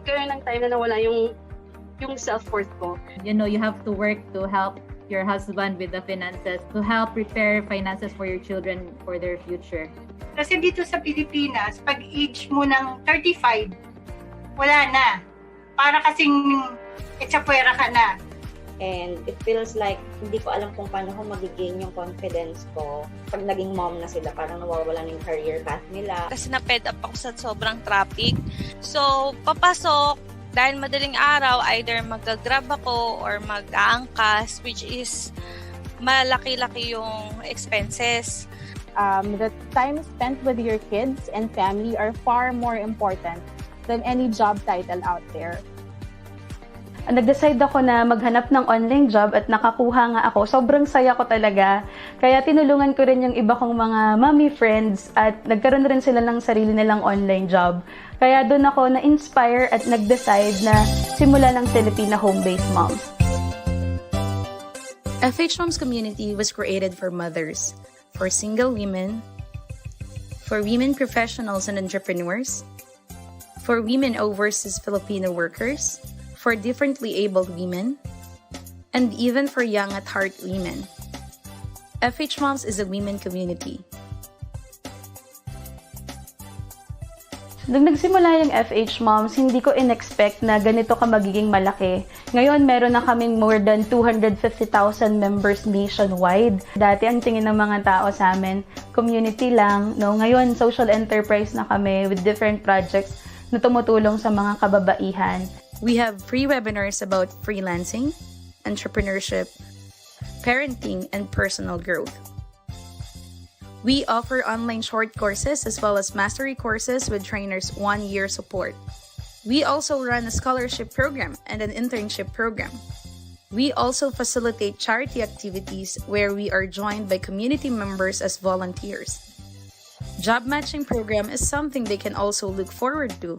nagkaroon ng time na nawala yung self-worth ko. You know, you have to work to help your husband with the finances, to help prepare finances for your children for their future. Kasi dito sa Pilipinas, pag age mo ng 35, wala na. Para kasing etsapwera ka na. And it feels like hindi ko alam kung paano ko mag-gain yung confidence ko pag naging mom na sila, parang nawawala na yung career path nila. Kasi na-fed up ako sa sobrang traffic. So, papasok, dahil madaling araw, either mag-grab ako or mag-aangkas, which is malaki-laki yung expenses. The time spent with your kids and family are far more important than any job title out there. Nag-decide ako na maghanap ng online job at nakakuha nga ako. Sobrang saya ko talaga. Kaya tinulungan ko rin yung iba kong mga mommy friends at nagkaroon rin sila ng sarili nilang online job. Kaya doon ako na-inspire at nag-decide na simula ng Filipina home-based moms. FH Moms Community was created for mothers, for single women, for women professionals and entrepreneurs, for women overseas Filipino workers, for differently abled women, and even for young at heart women. FH Moms is a women community. Nung nagsimula yung FH Moms, hindi ko in-expect na ganito ka magiging malaki. Ngayon, meron na kaming more than 250,000 members nationwide. Dati, ang tingin ng mga tao sa amin, community lang. No? Ngayon, social enterprise na kami with different projects na tumutulong sa mga kababaihan. We have free webinars about freelancing, entrepreneurship, parenting, and personal growth. We offer online short courses as well as mastery courses with trainers' 1-year support. We also run a scholarship program and an internship program. We also facilitate charity activities where we are joined by community members as volunteers. Job matching program is something they can also look forward to,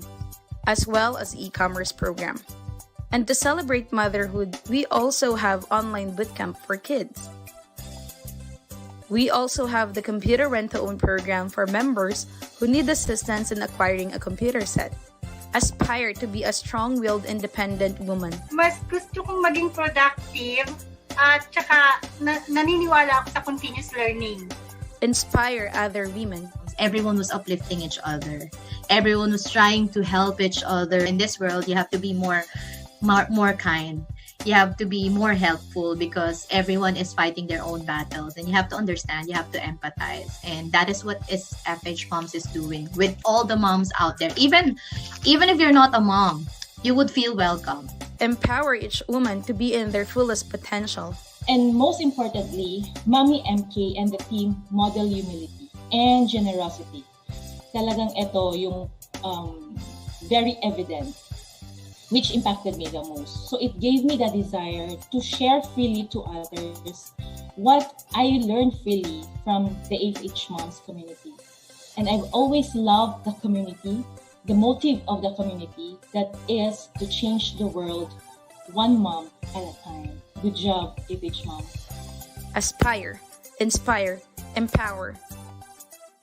as well as e-commerce program. And to celebrate motherhood, we also have online bootcamp for kids. We also have the computer rent-to-own program for members who need assistance in acquiring a computer set. Aspire to be a strong-willed, independent woman. Mas gusto kong maging productive at saka naniniwala ako sa continuous learning. Inspire other women. Everyone was uplifting each other. Everyone was trying to help each other. In this world, you have to be more kind. You have to be more helpful because everyone is fighting their own battles, and you have to understand, you have to empathize, and that is what FH Moms is doing with all the moms out there. Even if you're not a mom, you would feel welcome. Empower each woman to be in their fullest potential. And most importantly, Mommy MK and the team model humility and generosity. Talagang ito yung very evident, which impacted me the most. So it gave me the desire to share freely to others what I learned freely from the FH Moms community. And I've always loved the community, the motive of the community, that is to change the world one mom at a time. Good job, FH Moms. Aspire, inspire, empower.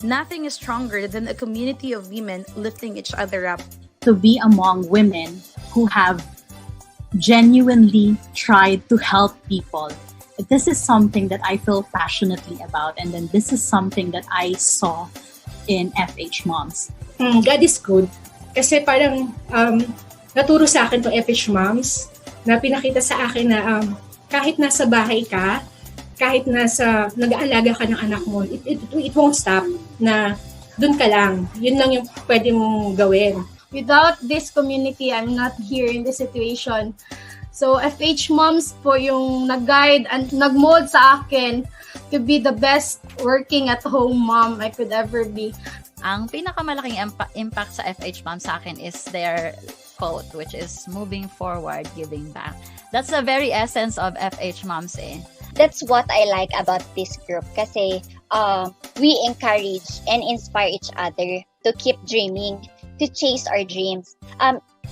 Nothing is stronger than a community of women lifting each other up. To be among women who have genuinely tried to help people. This is something that I feel passionately about, and then this is something that I saw in FH Moms. God is good. Kasi parang naturo sa akin to FH Moms na pinakita sa akin na kahit nasa bahay ka, kahit nag-aalaga ka ng anak mo, it won't stop na dun ka lang. Yun lang yung pwede mong gawin. Without this community, I'm not here in this situation. So, FH Moms po yung nag-guide and nag-mold sa akin to be the best working at home mom I could ever be. Ang pinakamalaking impact sa FH Moms sa akin is their quote, which is moving forward, giving back. That's the very essence of FH Moms eh. That's what I like about this group kasi we encourage and inspire each other to keep dreaming, to chase our dreams.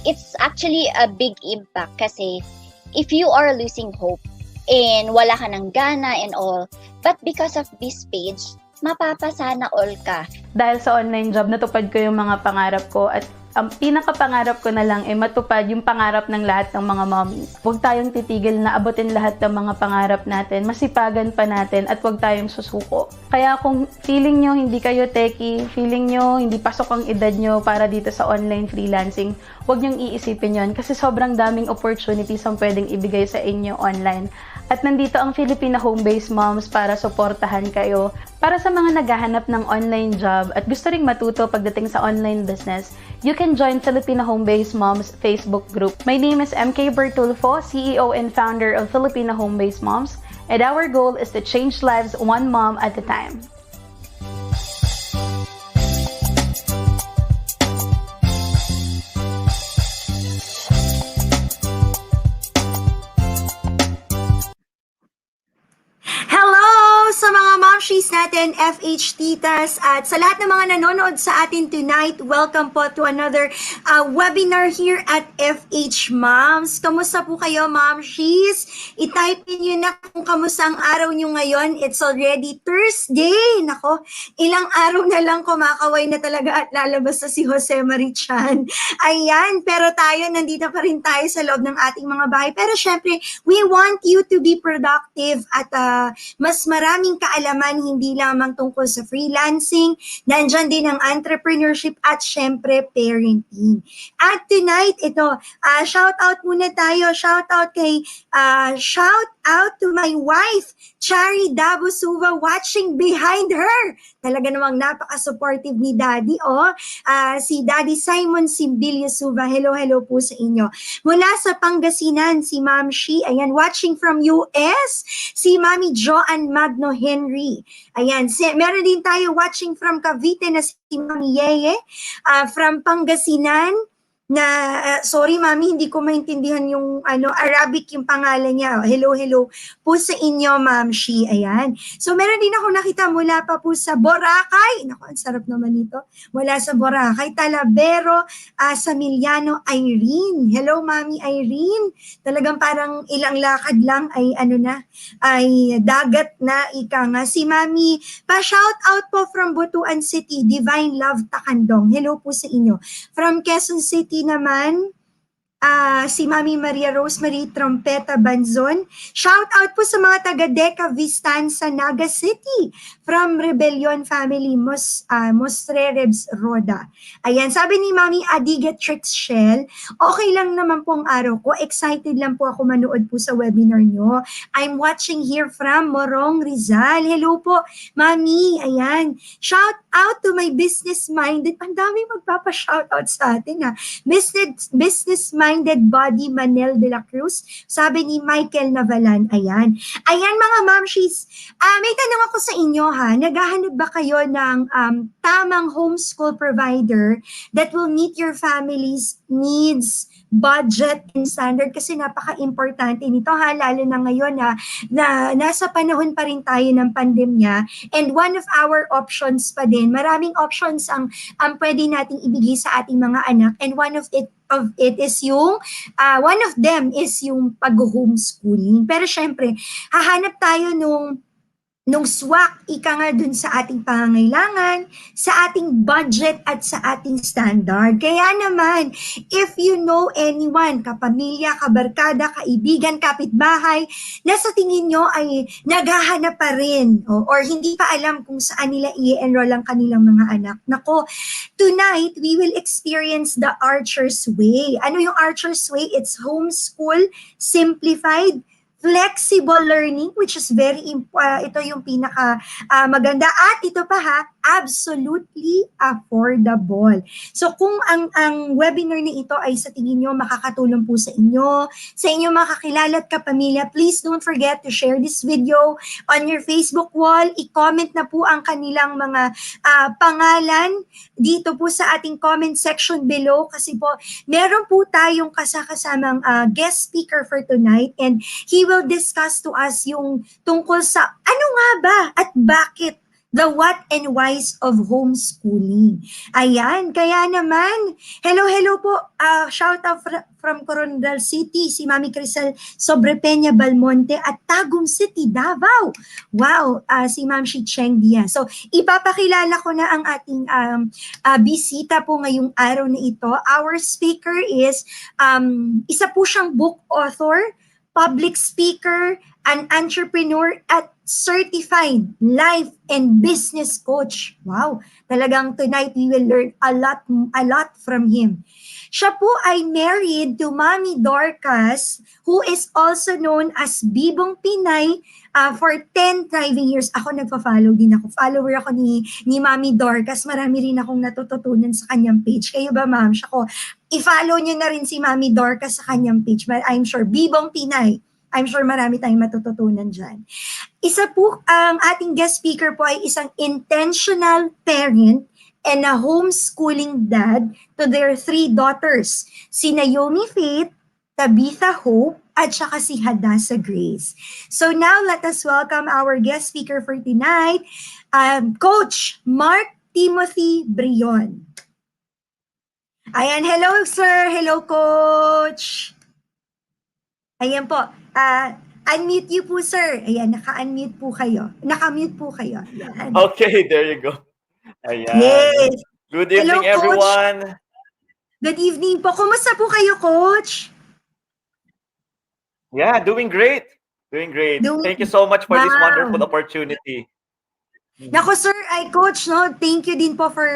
It's actually a big impact kasi if you are losing hope and wala ka ng gana and all, but because of this page, mapapasana all ka. Dahil sa online job, natupad ko yung mga pangarap ko at Ang pinakapangarap ko na lang ay matupad yung pangarap ng lahat ng mga mommies. Huwag tayong titigil na abutin lahat ng mga pangarap natin, masipagan pa natin, at huwag tayong susuko. Kaya kung feeling nyo hindi kayo techie, feeling nyo hindi pasok ang edad nyo para dito sa online freelancing, huwag nyong iisipin yon kasi sobrang daming opportunities ang pwedeng ibigay sa inyo online. At nandito ang Filipina Home-Based Moms para suportahan kayo. Para sa mga naghahanap ng online job at gusto ring matuto pagdating sa online business, you can join Filipina Home-Based Moms Facebook group. My name is MK Bertulfo, CEO and founder of Filipina Home-Based Moms, and our goal is to change lives one mom at a time. Sa mga momshies natin, FH Titas, at sa lahat ng mga nanonood sa atin tonight, welcome po to another webinar here at FH Moms. Kamusta po kayo, momshies? I-type nyo na kung kamusta ang araw nyo ngayon. It's already Thursday. Nako, ilang araw na lang kumakaway na talaga at lalabas na si Jose Marichan. Ayan, pero tayo, nandito pa rin tayo sa loob ng ating mga bahay. Pero syempre, we want you to be productive at mas maraming kaalaman, hindi lamang tungkol sa freelancing, nandyan din ang entrepreneurship at syempre parenting. At tonight, ito, shout out muna tayo, shout out to my wife, Chari Dabusuva, watching behind her. Talaga namang napaka-supportive ni Daddy, si Daddy Simon Simbilio Suva. Hello po sa inyo. Mula sa Pangasinan, si Ma'am Shi, ayan, watching from US, si Mami Joanne Magno Henry. Ayan, meron din tayo watching from Cavite na si Mami Yeye, from Pangasinan, sorry mami, hindi ko maintindihan yung Arabic yung pangalan niya. Hello po sa inyo, Ma'am Shi. Ayan. So meron din ako nakita mula pa po sa Boracay. Naku, ang sarap naman ito. Mula sa Boracay, Talavero, Samiliano, Irene. Hello, Mami Irene. Talagang parang ilang lakad lang ay ay dagat na ika nga. Si Mami, pa-shout out po from Butuan City, Divine Love Takandong. Hello po sa inyo. From Quezon City naman, si Mami Maria Rosemary Trompeta Banzon. Shout out po sa mga taga Deca Vistanza, Naga City. From Rebellion Family, Mostrerebs Roda. Ayan, sabi ni Mami Adiga Trix Shell, okay lang naman po ang araw ko. Excited lang po ako manood po sa webinar nyo. I'm watching here from Morong Rizal. Hello po, Mami. Ayan. Shout out to my business-minded. Ang dami magpapa-shout out sa atin, business-minded body, Manel de la Cruz. Sabi ni Michael Navalan. Ayan. Ayan mga momshies. May tanong ako sa inyo ha. Naghahanap ba kayo ng tamang homeschool provider that will meet your family's needs, budget, and standard? Kasi napaka-importante nito ha. Lalo na ngayon na nasa panahon pa rin tayo ng pandemya. And one of our options pa din, maraming options ang pwede nating ibigay sa ating mga anak. And one of them is yung pag-homeschooling. Pero syempre, hahanap tayo nung swak, ika nga dun sa ating pangangailangan, sa ating budget at sa ating standard. Kaya naman, if you know anyone, kapamilya, kabarkada, kaibigan, kapitbahay, na sa tingin nyo ay naghahanap pa rin or hindi pa alam kung saan nila i-enroll ang kanilang mga anak. Nako, tonight, we will experience the Archers Way. Ano yung Archers Way? It's Homeschool Simplified, flexible learning, which is ito yung pinaka maganda, at ito pa absolutely affordable. So kung ang webinar na ito ay sa tingin nyo makakatulong po sa inyo mga kakilala at kapamilya, please don't forget to share this video on your Facebook wall. I-comment na po ang kanilang mga pangalan dito po sa ating comment section below, kasi po meron po tayong kasamang guest speaker for tonight, and he will discuss to us yung tungkol sa ano nga ba at bakit The what and whys of homeschooling. Ayan, kaya naman, hello po, shout out from Coronadal City, si Mami Crisel Sobrepeña Balmonte at Tagum City, Davao. Wow, si Ma'am Shi Cheng Diaz. So, ipapakilala ko na ang ating bisita po ngayong araw na ito. Our speaker is, isa po siyang book author, public speaker, an entrepreneur at certified life and business coach. Wow, talagang tonight we will learn a lot from him. Siya po ay married to Mami Dorcas, who is also known as Bibong Pinay, for 10 thriving years. Ako nagpa-follow din ako. Follower ako ni Mami Dorcas. Marami rin akong natututunan sa kanyang page. Kayo ba, ma'am? Siya ko, i-follow nyo na rin si Mami Dorcas sa kanyang page. But I'm sure, Bibong Pinay, I'm sure marami tayong matututunan dyan. Isa po, ang ating guest speaker po ay isang intentional parent and a homeschooling dad to their 3 daughters. Si Naomi Faith, Tabitha Hope, at saka si Hadassah Grace. So now, let us welcome our guest speaker for tonight, Coach Mark Timothy Brion. Ayan, hello sir, hello coach. Ayan po, unmute you po sir. Ayan, naka-unmute po kayo. Naka-mute po kayo. Ayan. Okay, there you go. Ayan. Yes. Good evening, hello, everyone. Good evening po. Kumusta po kayo, coach? Yeah, doing great. Doing great. Thank you so much for this wonderful opportunity. Nako sir, coach, no, thank you din po for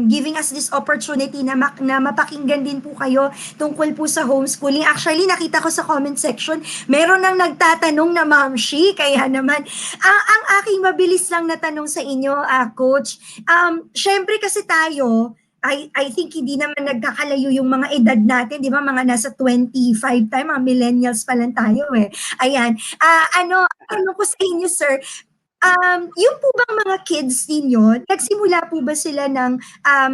giving us this opportunity na mapakinggan din po kayo tungkol po sa homeschooling. Actually, nakita ko sa comment section, meron nang nagtatanong na Ma'am Shi, kaya naman, ang aking mabilis lang na tanong sa inyo, coach, syempre kasi tayo, I think hindi naman nagkakalayo yung mga edad natin, di ba? Mga nasa 25 tayo, mga millennials pa lang tayo eh. Ayan. Ano ko sa inyo, sir, yung po bang mga kids ninyo, nagsimula po ba sila ng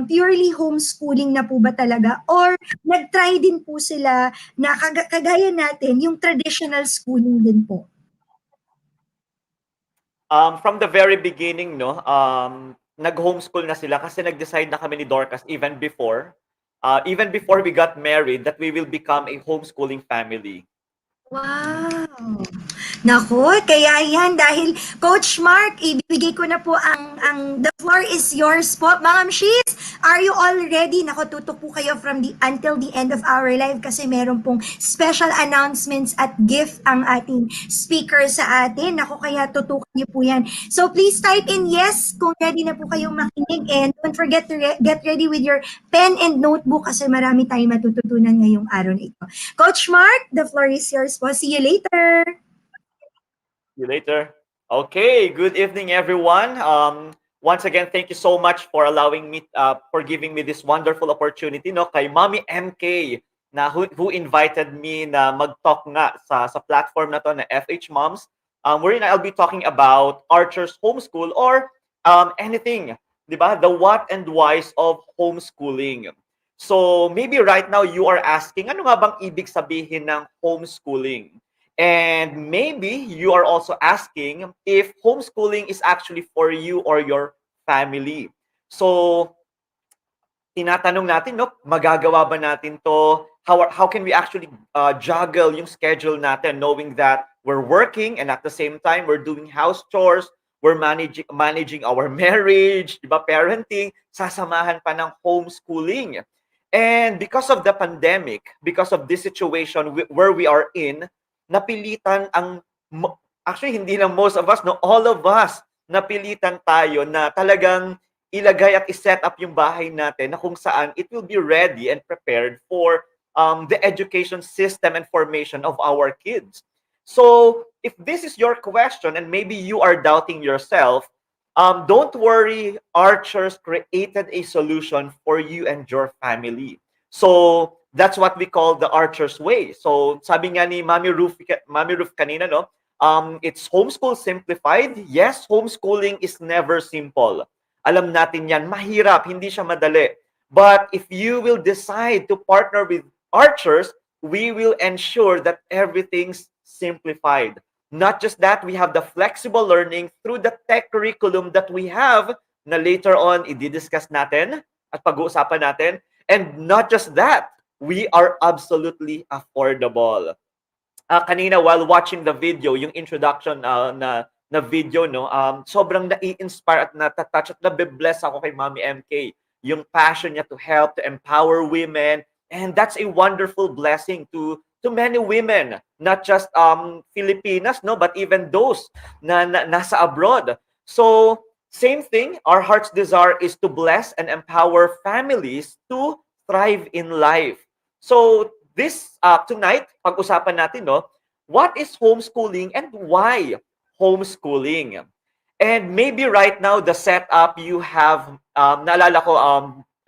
purely homeschooling na po ba talaga? Or nag-try din po sila na kagaya natin, yung traditional schooling din po? From the very beginning, no, nag-homeschool na sila kasi nag-decide na kami ni Dorcas even before we got married that we will become a homeschooling family. Wow! Nako, kaya yan dahil Coach Mark, ibibigay ko na po ang the floor is yours po. Ma'am Shees, are you all ready? Nako, tutok po kayo until the end of our live kasi meron pong special announcements at gift ang ating speaker sa atin. Nako, kaya tutukan niyo po yan. So please type in yes kung ready na po kayong makinig and don't forget to get ready with your pen and notebook kasi marami tayong matututunan ngayong araw na ito. Coach Mark, the floor is yours po. See you later. See you later. Okay, good evening, everyone. Once again, thank you so much for allowing me, for giving me this wonderful opportunity, no, kay Mommy MK, na who invited me na mag-talk nga sa platform na to na FH Moms, wherein I'll be talking about Archers Homeschool or anything, di ba? The what and whys of homeschooling. So maybe right now you are asking, ano nga bang ibig sabihin ng homeschooling? And maybe you are also asking if homeschooling is actually for you or your family. So tinatanong natin, no, magagawa ba natin to? How can we actually juggle yung schedule natin knowing that we're working and at the same time we're doing house chores, we're managing our marriage, diba, parenting, sasamahan pa ng homeschooling. And because of the pandemic, because of this situation where we are in, napilitan actually hindi lang most of us, no, all of us, napilitan tayo na talagang ilagay at iset up yung bahay natin na kung saan it will be ready and prepared for the education system and formation of our kids. So if this is your question and maybe you are doubting yourself, don't worry, Archers created a solution for you and your family. So that's what we call the Archers way. So sabi nga ni Mami Ruth kanina, no, it's Homeschool Simplified. Yes, homeschooling is never simple. Alam natin yan, mahirap, hindi siya madali. But if you will decide to partner with Archers, we will ensure that everything's simplified. Not just that, we have the flexible learning through the tech curriculum that we have na later on i-discuss natin at pag-uusapan natin. And not just that, we are absolutely affordable. Kanina while watching the video, yung introduction na video, no, sobrang nai-inspire at natatouch at nabibless ako kay Mommy MK. Yung passion niya to help, to empower women. And that's a wonderful blessing to many women, not just Filipinas, no, but even those na nasa abroad. So, same thing, our heart's desire is to bless and empower families to thrive in life. So, this tonight, pag-usapan natin, no, what is homeschooling and why homeschooling? And maybe right now, the setup you have, naalala ko,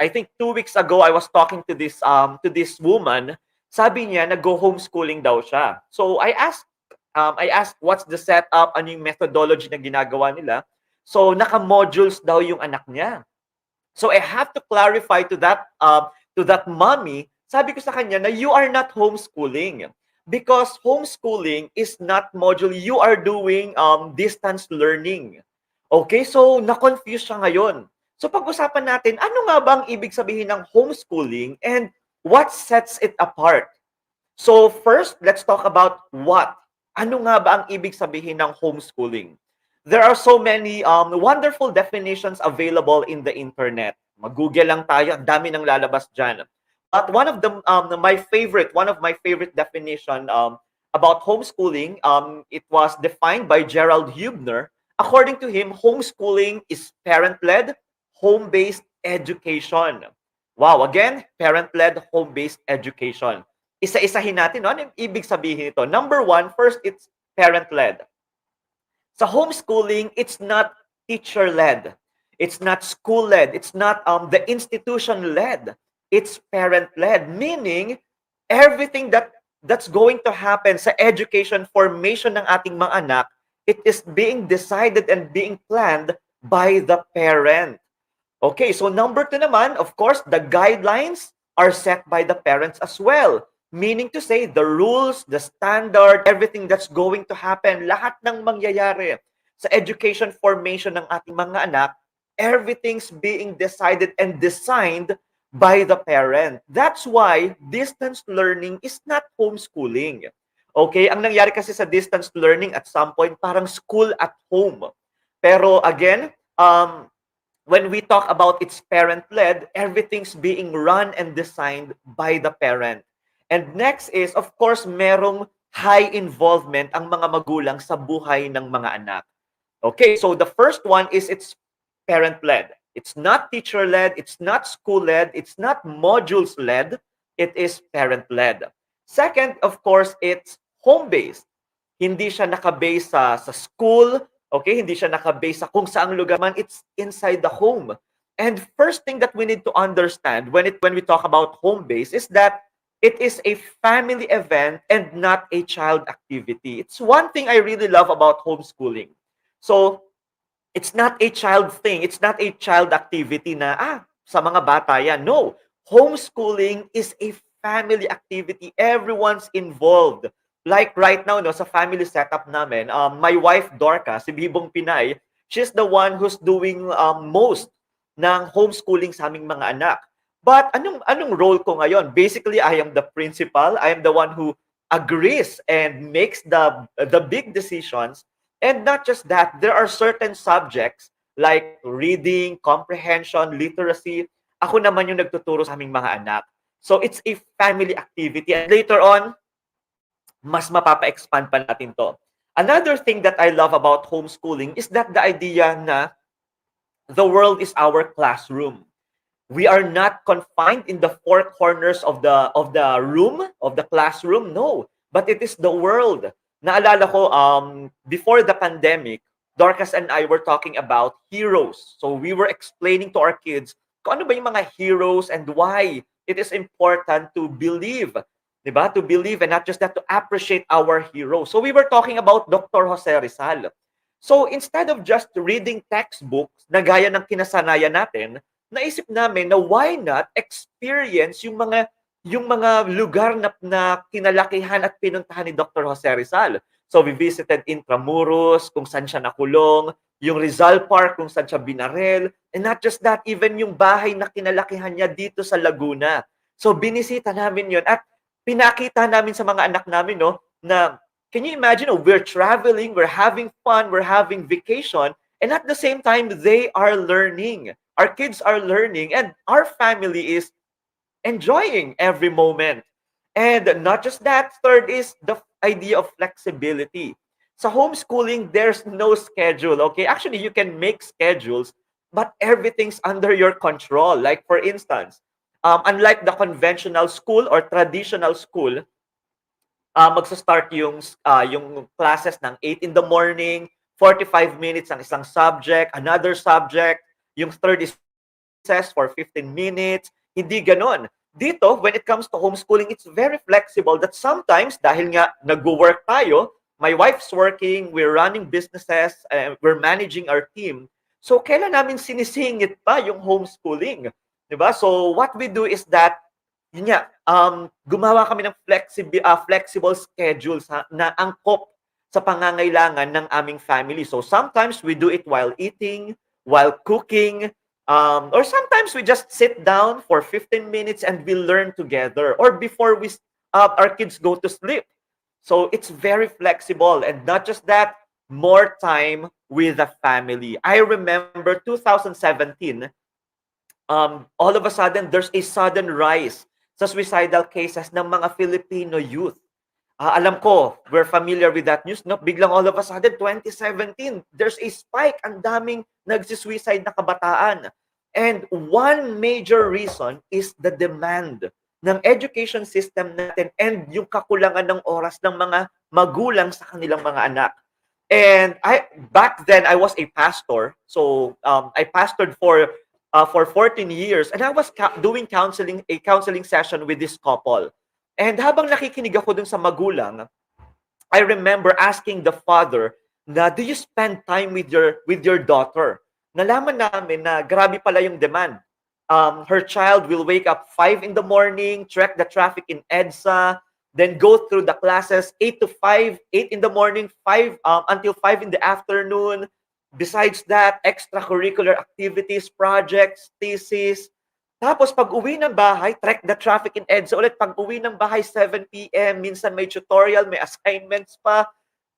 I think 2 weeks ago, I was talking to this woman. Sabi niya, nag-go homeschooling daw siya. So I asked what's the setup, ano yung methodology na ginagawa nila. So naka-modules daw yung anak niya. So I have to clarify to that mommy, sabi ko sa kanya na you are not homeschooling. Because homeschooling is not module. You are doing distance learning. Okay, so na-confuse siya ngayon. So pag-usapan natin, ano nga ba ang ibig sabihin ng homeschooling and what sets it apart? So first, let's talk about what. Ano nga ba ang ibig sabihin ng homeschooling? There are so many wonderful definitions available in the internet. Mag-Google lang tayo, ang dami nang lalabas dyan. But one of my favorite definition about homeschooling, it was defined by Gerald Hubner. According to him, homeschooling is parent-led, home-based education. Wow, again, parent-led, home-based education. Isa-isahin natin, no? Ano yung ibig sabihin ito? Number one, first, it's parent-led. Sa homeschooling, it's not teacher-led. It's not school-led. It's not the institution-led. It's parent-led, meaning everything that's going to happen sa education formation ng ating mga anak, it is being decided and being planned by the parent. Okay, so number 2 naman, of course, the guidelines are set by the parents as well. Meaning to say, the rules, the standard, everything that's going to happen, lahat ng mangyayari sa education formation ng ating mga anak, everything's being decided and designed by the parent. That's why distance learning is not homeschooling. Okay, ang nangyari kasi sa distance learning at some point, parang school at home. Pero again, when we talk about it's parent-led, everything's being run and designed by the parent. And next is, of course, merong high involvement ang mga magulang sa buhay ng mga anak. Okay, so the first one is it's parent-led. It's not teacher-led, it's not school-led, it's not modules-led, it is parent-led. Second, of course, it's home-based. Hindi siya naka-base sa school, okay? Hindi siya naka-base sa kung saang lugar man, it's inside the home. And first thing that we need to understand when we talk about home-based is that it is a family event and not a child activity. It's one thing I really love about homeschooling. So, it's not a child thing. It's not a child activity na, sa mga bata yan. No. Homeschooling is a family activity. Everyone's involved. Like right now, no, sa family setup namin, my wife, Dorca, si Bibong Pinay, she's the one who's doing most ng homeschooling sa aming mga anak. But anong role ko ngayon? Basically, I am the principal. I am the one who agrees and makes the big decisions. And not just that, there are certain subjects like reading, comprehension, literacy. Ako naman yung nagtuturo sa aming mga anak. So it's a family activity. And later on, mas mapapa-expand pa natin to. Another thing that I love about homeschooling is that the idea na the world is our classroom. We are not confined in the four corners of the room, of the classroom. No, but it is the world. Naalala ko, before the pandemic, Dorcas and I were talking about heroes. So we were explaining to our kids kung ano ba yung mga heroes and why it is important to believe, diba? To believe and not just that, to appreciate our heroes. So we were talking about Dr. Jose Rizal. So instead of just reading textbooks na gaya ng kinasanayan natin, naisip namin na why not experience yung mga lugar na kinalakihan at pinuntahan ni Dr. Jose Rizal. So we visited Intramuros, kung saan siya nakulong, yung Rizal Park, kung saan siya binarel, and not just that, even yung bahay na kinalakihan niya dito sa Laguna. So binisita namin yun at pinakita namin sa mga anak namin, no, na can you imagine, we're traveling, we're having fun, we're having vacation, and at the same time, they are learning. Our kids are learning, and our family is enjoying every moment. And not just that, third is the idea of flexibility. Sa homeschooling, there's no schedule, okay? Actually, you can make schedules, but everything's under your control. Like, for instance, unlike the conventional school or traditional school, magsa-start yung classes ng 8 in the morning, 45 minutes ang isang subject, another subject, yung third is for 15 minutes. Hindi ganon. Dito, when it comes to homeschooling, it's very flexible that sometimes, dahil nga nag-work tayo, my wife's working, we're running businesses, we're managing our team. So, kailan namin sinisingit pa yung homeschooling? Diba? So, what we do is that, yun nga, gumawa kami ng flexible schedules na angkop sa pangangailangan ng aming family. So, sometimes we do it while eating, while cooking, or sometimes we just sit down for 15 minutes and we learn together, or before our kids go to sleep. So it's very flexible, and not just that, more time with the family. I remember 2017, all of a sudden, there's a sudden rise sa suicidal cases ng mga Filipino youth. Alam ko, we're familiar with that news, no? Biglang all of a sudden, 2017, there's a spike, ang daming nagsisuicide na kabataan. And one major reason is the demand ng education system natin and yung kakulangan ng oras ng mga magulang sa kanilang mga anak. And back then, I was a pastor. So I pastored for 14 years, and I was doing a counseling session with this couple. And habang nakikinig ako dun sa magulang, I remember asking the father, na do you spend time with your daughter? Nalaman namin na grabe pala yung demand. Her child will wake up 5 in the morning, track the traffic in EDSA, then go through the classes 8 to 5, 8 in the morning, 5 until 5 in the afternoon. Besides that, extracurricular activities, projects, thesis. Tapos pag uwi ng bahay, track the traffic in EDSA ulit. Pag uwi ng bahay, 7 p.m., minsan may tutorial, may assignments pa.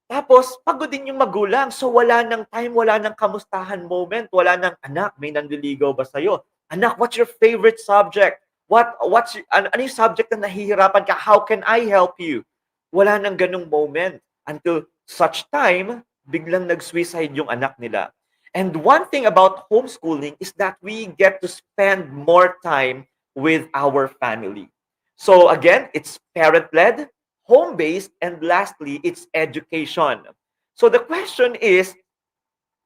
Tapos, pagod din yung magulang. So, wala nang time, wala nang kamustahan moment, wala nang, anak, may nanliligaw ba sa'yo? Anak, what's your favorite subject? Ano yung subject na nahihirapan ka? How can I help you? Wala nang ganung moment until such time, biglang nag-suicide yung anak nila. And one thing about homeschooling is that we get to spend more time with our family. So again, it's parent-led, home-based, and lastly, it's education. So the question is,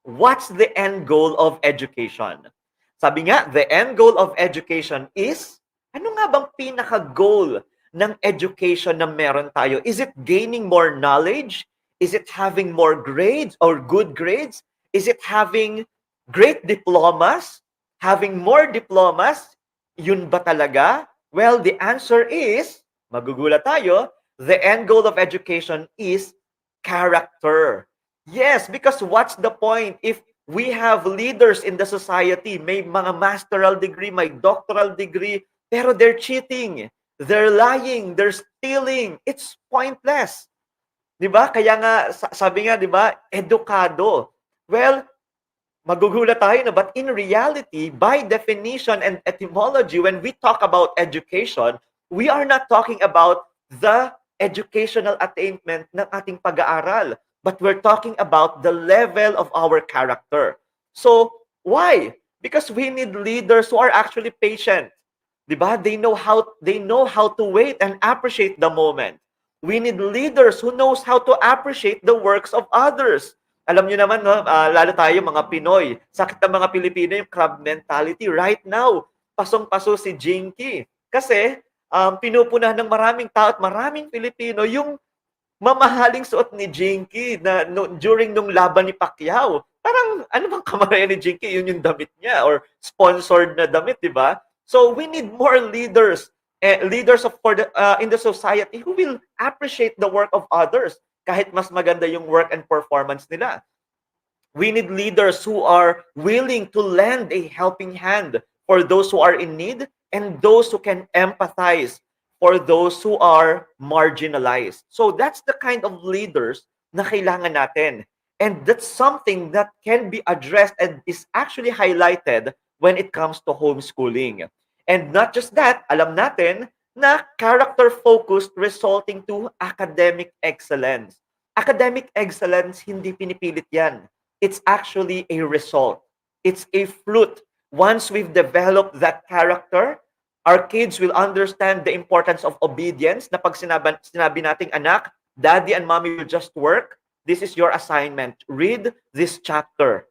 what's the end goal of education? Sabi nga, the end goal of education is, ano nga bang pinaka-goal ng education na meron tayo? Is it gaining more knowledge? Is it having more grades or good grades? Is it having great diplomas? Having more diplomas? Yun ba talaga? Well, the answer is, magugulat tayo, the end goal of education is character. Yes, because what's the point if we have leaders in the society, may mga masteral degree, may doctoral degree, pero they're cheating, they're lying, they're stealing. It's pointless. 'Di ba? Kaya nga sabi nga, 'di ba, edukado. Well, magugulat tayo na, but in reality, by definition and etymology, when we talk about education, we are not talking about the educational attainment ng ating pag-aaral, but we're talking about the level of our character. So, why? Because we need leaders who are actually patient. Diba? They know how to wait and appreciate the moment. We need leaders who knows how to appreciate the works of others. Alam niyo naman, no, lalo tayo mga Pinoy, sakit ng mga Pilipino yung crab mentality. Right now, pasong-paso si Jinky. Kasi, pinupunahan ng maraming tao at maraming Pilipino yung mamahaling suot ni Jinky na during nung laban ni Pacquiao. Parang, ano bang kamarayan ni Jinky? Yun yung damit niya or sponsored na damit, di ba? So, we need more leaders, in the society who will appreciate the work of others. kahit mas maganda yung work and performance nila. We need leaders who are willing to lend a helping hand for those who are in need and those who can empathize for those who are marginalized. So that's the kind of leaders na kailangan natin. And that's something that can be addressed and is actually highlighted when it comes to homeschooling. And not just that, alam natin na character-focused resulting to academic excellence. Academic excellence, hindi pinipilit yan. It's actually a result. It's a fruit. Once we've developed that character, our kids will understand the importance of obedience na pag sinabi nating anak, daddy and mommy will just work. This is your assignment. Read this chapter.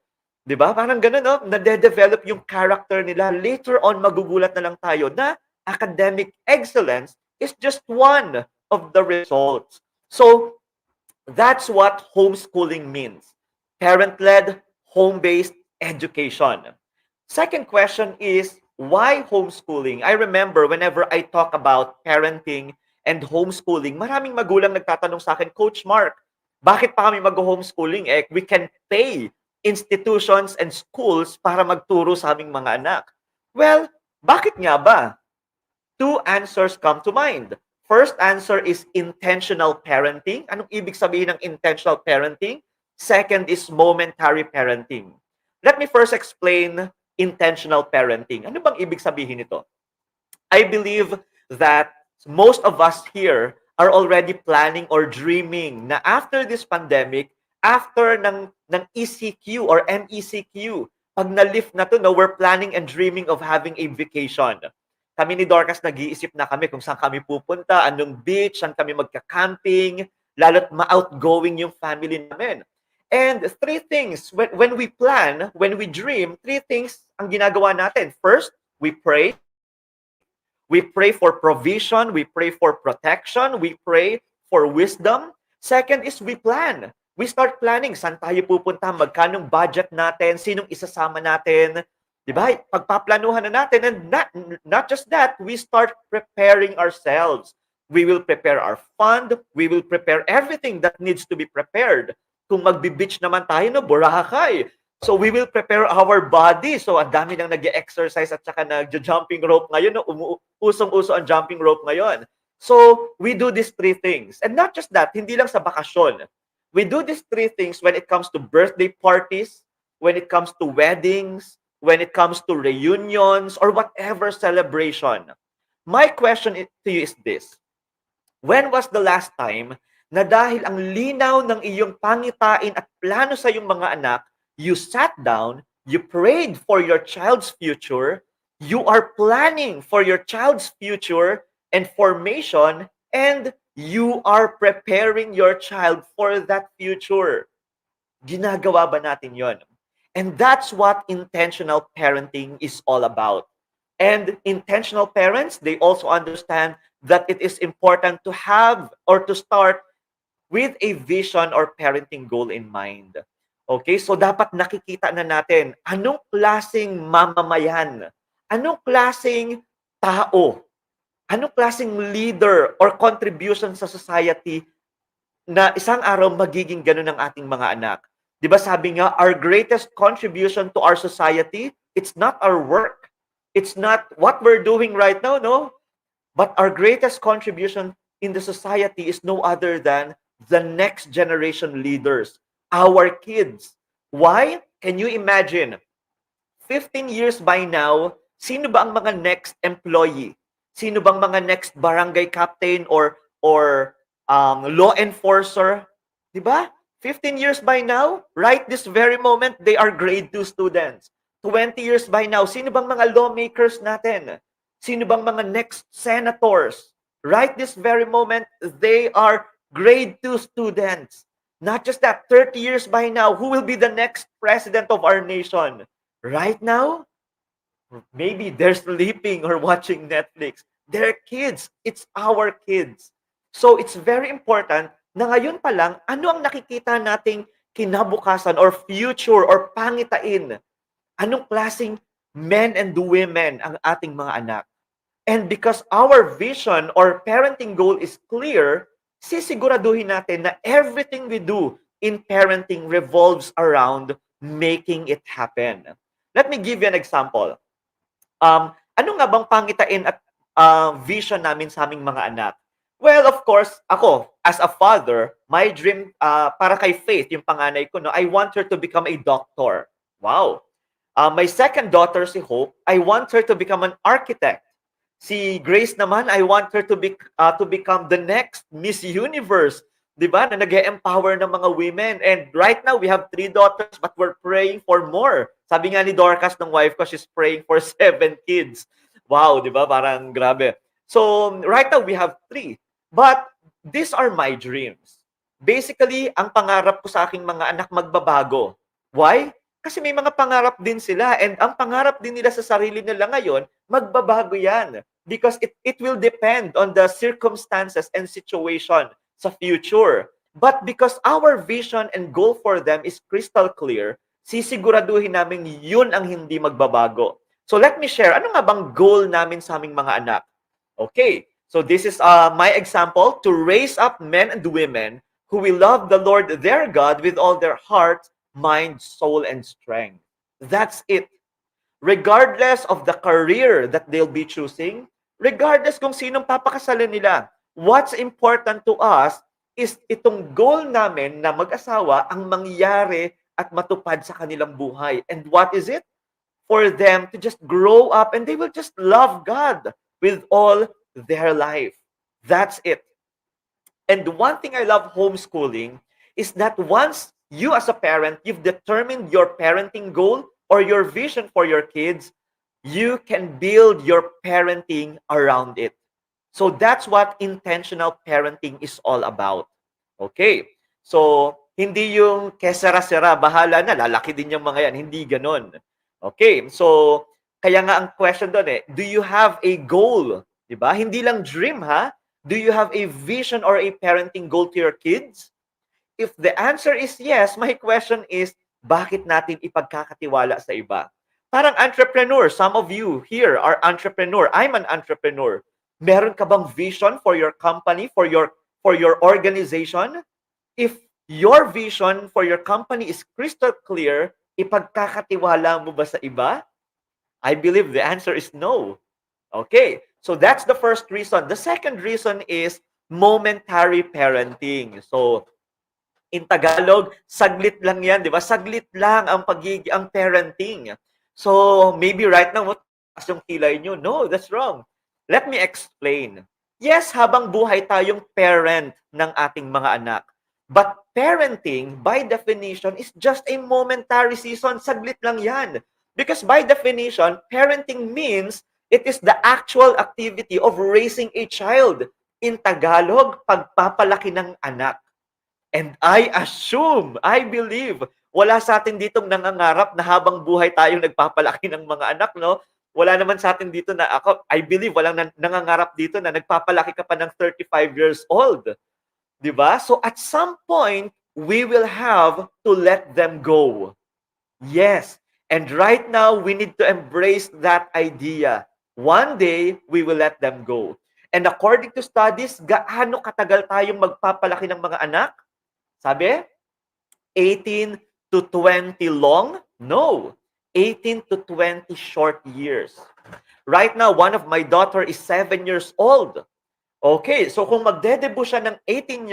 Diba? Parang ganun, no? Nade-develop yung character nila. Later on, magugulat na lang tayo na academic excellence is just one of the results. So, that's what homeschooling means. Parent-led, home-based education. Second question is, why homeschooling? I remember whenever I talk about parenting and homeschooling, maraming magulang nagtatanong sa akin, Coach Mark, bakit pa kami mag-homeschooling? We can pay institutions and schools para magturo sa aming mga anak. Well, bakit nga ba? Two answers come to mind. First answer is intentional parenting. Anong ibig sabihin ng intentional parenting? Second is momentary parenting. Let me first explain intentional parenting. Ano bang ibig sabihin nito? I believe that most of us here are already planning or dreaming na after this pandemic, after ng ECQ or MECQ, pag na-lift na to, no, we're planning and dreaming of having a vacation. Kami ni Dorcas, nag-iisip na kami kung saan kami pupunta, anong beach, saan kami magka-camping, lalo't ma-outgoing yung family namin. And three things, when we plan, when we dream, three things ang ginagawa natin. First, we pray. We pray for provision. We pray for protection. We pray for wisdom. Second is we plan. We start planning. Saan tayo pupunta? Magkanong budget natin? Sinong isasama natin? Diba? Pagpaplanuhan na natin. And not just that, we start preparing ourselves. We will prepare our fund. We will prepare everything that needs to be prepared. Kung magbi-beach naman tayo, no, Boracay. So we will prepare our body. So ang dami nang nag-exercise at saka nag-jumping rope ngayon. No? Usong-uso ang jumping rope ngayon. So we do these three things. And not just that, hindi lang sa bakasyon. We do these three things when it comes to birthday parties, when it comes to weddings, when it comes to reunions, or whatever celebration. My question to you is this. When was the last time na dahil ang linaw ng iyong pangitain at plano sa iyong mga anak, you sat down, you prayed for your child's future, you are planning for your child's future and formation, and you are preparing your child for that future. Ginagawa ba natin yon? And that's what intentional parenting is all about. And intentional parents, they also understand that it is important to have or to start with a vision or parenting goal in mind. Okay, so dapat nakikita na natin anong klaseng mamamayan, anong klaseng tao, anong klaseng leader or contribution sa society na isang araw magiging ganun ang ating mga anak. Di ba sabi nga, our greatest contribution to our society, it's not our work. It's not what we're doing right now, no? But our greatest contribution in the society is no other than the next generation leaders, our kids. Why? Can you imagine? 15 years by now, sino ba ang mga next employee? Sino bang mga next barangay captain or law enforcer? Diba? 15 years by now, right this very moment, they are grade 2 students. 20 years by now, sino bang mga lawmakers natin? Sino bang mga next senators? Right this very moment, they are grade 2 students. Not just that, 30 years by now, who will be the next president of our nation? Right now, maybe they're sleeping or watching Netflix. They're kids. It's our kids. So it's very important na ngayon pa lang, ano ang nakikita nating kinabukasan or future or pangitain? Anong klaseng men and women ang ating mga anak? And because our vision or parenting goal is clear, sisiguraduhin natin na everything we do in parenting revolves around making it happen. Let me give you an example. Ano nga bang pangitain at vision namin sa aming mga anak? Well, of course, ako, as a father, my dream para kay Faith, yung panganay ko, no, I want her to become a doctor. Wow. My second daughter, si Hope, I want her to become an architect. Si Grace naman, I want her to become the next Miss Universe. Diba? Na nag-empower ng mga women. And right now, we have 3 daughters, but we're praying for more. Sabi nga ni Dorcas, ng wife ko, she's praying for 7 kids. Wow, diba? Parang grabe. So, right now, we have 3. But, these are my dreams. Basically, ang pangarap ko sa aking mga anak magbabago. Why? Kasi may mga pangarap din sila. And ang pangarap din nila sa sarili nila ngayon, magbabago yan. Because it will depend on the circumstances and situation sa future. But because our vision and goal for them is crystal clear, sisiguraduhin namin yun ang hindi magbabago. So let me share, ano nga bang goal namin sa aming mga anak? Okay, so this is my example, to raise up men and women who will love the Lord their God with all their heart, mind, soul, and strength. That's it. Regardless of the career that they'll be choosing, regardless kung sinong papakasalan nila, what's important to us is itong goal namin na mag-asawa ang mangyari at matupad sa kanilang buhay. And what is it? For them to just grow up and they will just love God with all their life. That's it. And one thing I love homeschooling is that once you as a parent, you've determined your parenting goal or your vision for your kids, you can build your parenting around it. So that's what intentional parenting is all about. Okay. So, hindi yung kesera-sera, bahala na, lalaki din yung mga yan. Hindi ganon. Okay. So, kaya nga ang question doon do you have a goal? Diba? Hindi lang dream, ha? Do you have a vision or a parenting goal to your kids? If the answer is yes, my question is, bakit natin ipagkakatiwala sa iba? Parang entrepreneur, some of you here are entrepreneur. I'm an entrepreneur. Meron ka bang vision for your company, for your organization? If your vision for your company is crystal clear, ipagkakatiwala mo ba sa iba? I believe the answer is no. Okay, so that's the first reason. The second reason is momentary parenting. So, in Tagalog, saglit lang yan, di ba? Saglit lang ang parenting. So, maybe right now, mataas yung kilay nyo. No, that's wrong. Let me explain. Yes, habang buhay tayong parent ng ating mga anak. But parenting, by definition, is just a momentary season. Saglit lang yan. Because by definition, parenting means it is the actual activity of raising a child. In Tagalog, pagpapalaki ng anak. And I assume, I believe, wala sa atin ditong nangangarap na habang buhay tayong nagpapalaki ng mga anak, no? Wala naman sa atin dito na ako, I believe, walang nangangarap dito na nagpapalaki ka pa ng 35 years old. Diba? So at some point, we will have to let them go. Yes. And right now, we need to embrace that idea. One day, we will let them go. And according to studies, gaano katagal tayong magpapalaki ng mga anak? Sabi? 18 to 20 long? No. 18 to 20 short years. Right now, one of my daughter is 7 years old. Okay, so kung magdedebut siya ng 18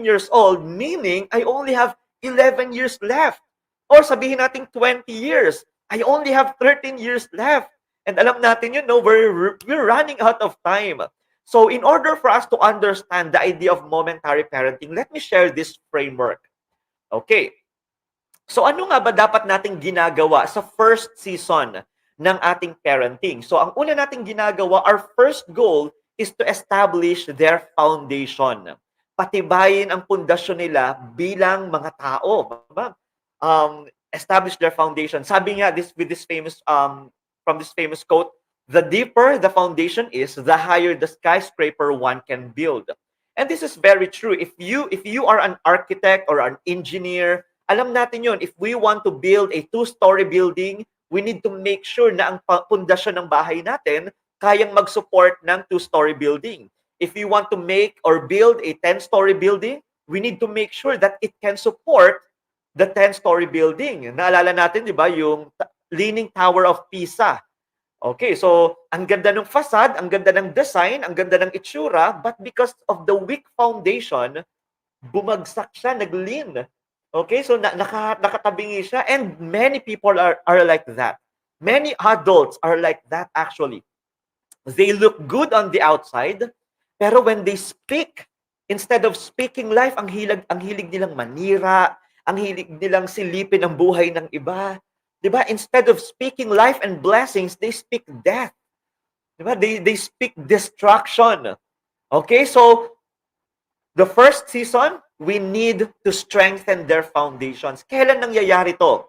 years old, meaning I only have 11 years left. Or sabihin natin 20 years, I only have 13 years left. And alam natin yun, no, we're running out of time. So in order for us to understand the idea of momentary parenting, let me share this framework. Okay. So ano nga ba dapat nating ginagawa sa first season ng ating parenting? So ang una nating ginagawa, our first goal is to establish their foundation. Patibayin ang pundasyon nila bilang mga tao. Establish their foundation. Sabi nga from this famous quote, the deeper the foundation is, the higher the skyscraper one can build. And this is very true. If you are an architect or an engineer, alam natin yun. If we want to build a 2-story building, we need to make sure na ang pundasyon ng bahay natin kayang mag-support ng 2-story building. If we want to make or build a 10-story building, we need to make sure that it can support the 10-story building. Naalala natin, di ba, yung Leaning Tower of Pisa. Okay, so ang ganda ng facade, ang ganda ng design, ang ganda ng itsura, but because of the weak foundation, bumagsak siya, nag-lean. Okay, so nakatabingi siya, and many people are like that. Many adults are like that actually. They look good on the outside, pero when they speak, instead of speaking life, ang hilig nilang manira, ang hilig nilang silipin ang buhay ng iba. Diba? Instead of speaking life and blessings, they speak death. Diba? They speak destruction. Okay, so the first season, we need to strengthen their foundations. Kailan nangyayari to?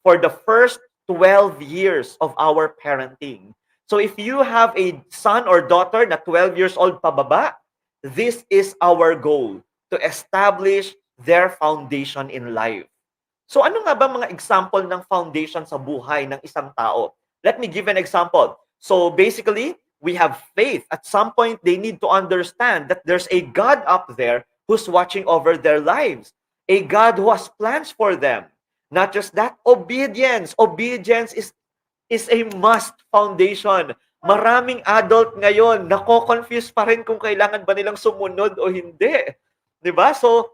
For the first 12 years of our parenting. So if you have a son or daughter na 12 years old pababa, this is our goal, to establish their foundation in life. So ano nga ba mga example ng foundation sa buhay ng isang tao? Let me give an example. So basically, we have faith. At some point, they need to understand that there's a God up there who's watching over their lives. A God who has plans for them. Not just that, obedience. Obedience is a must foundation. Maraming adult ngayon, nako-confuse pa rin kung kailangan ba nilang sumunod o hindi. Diba? So,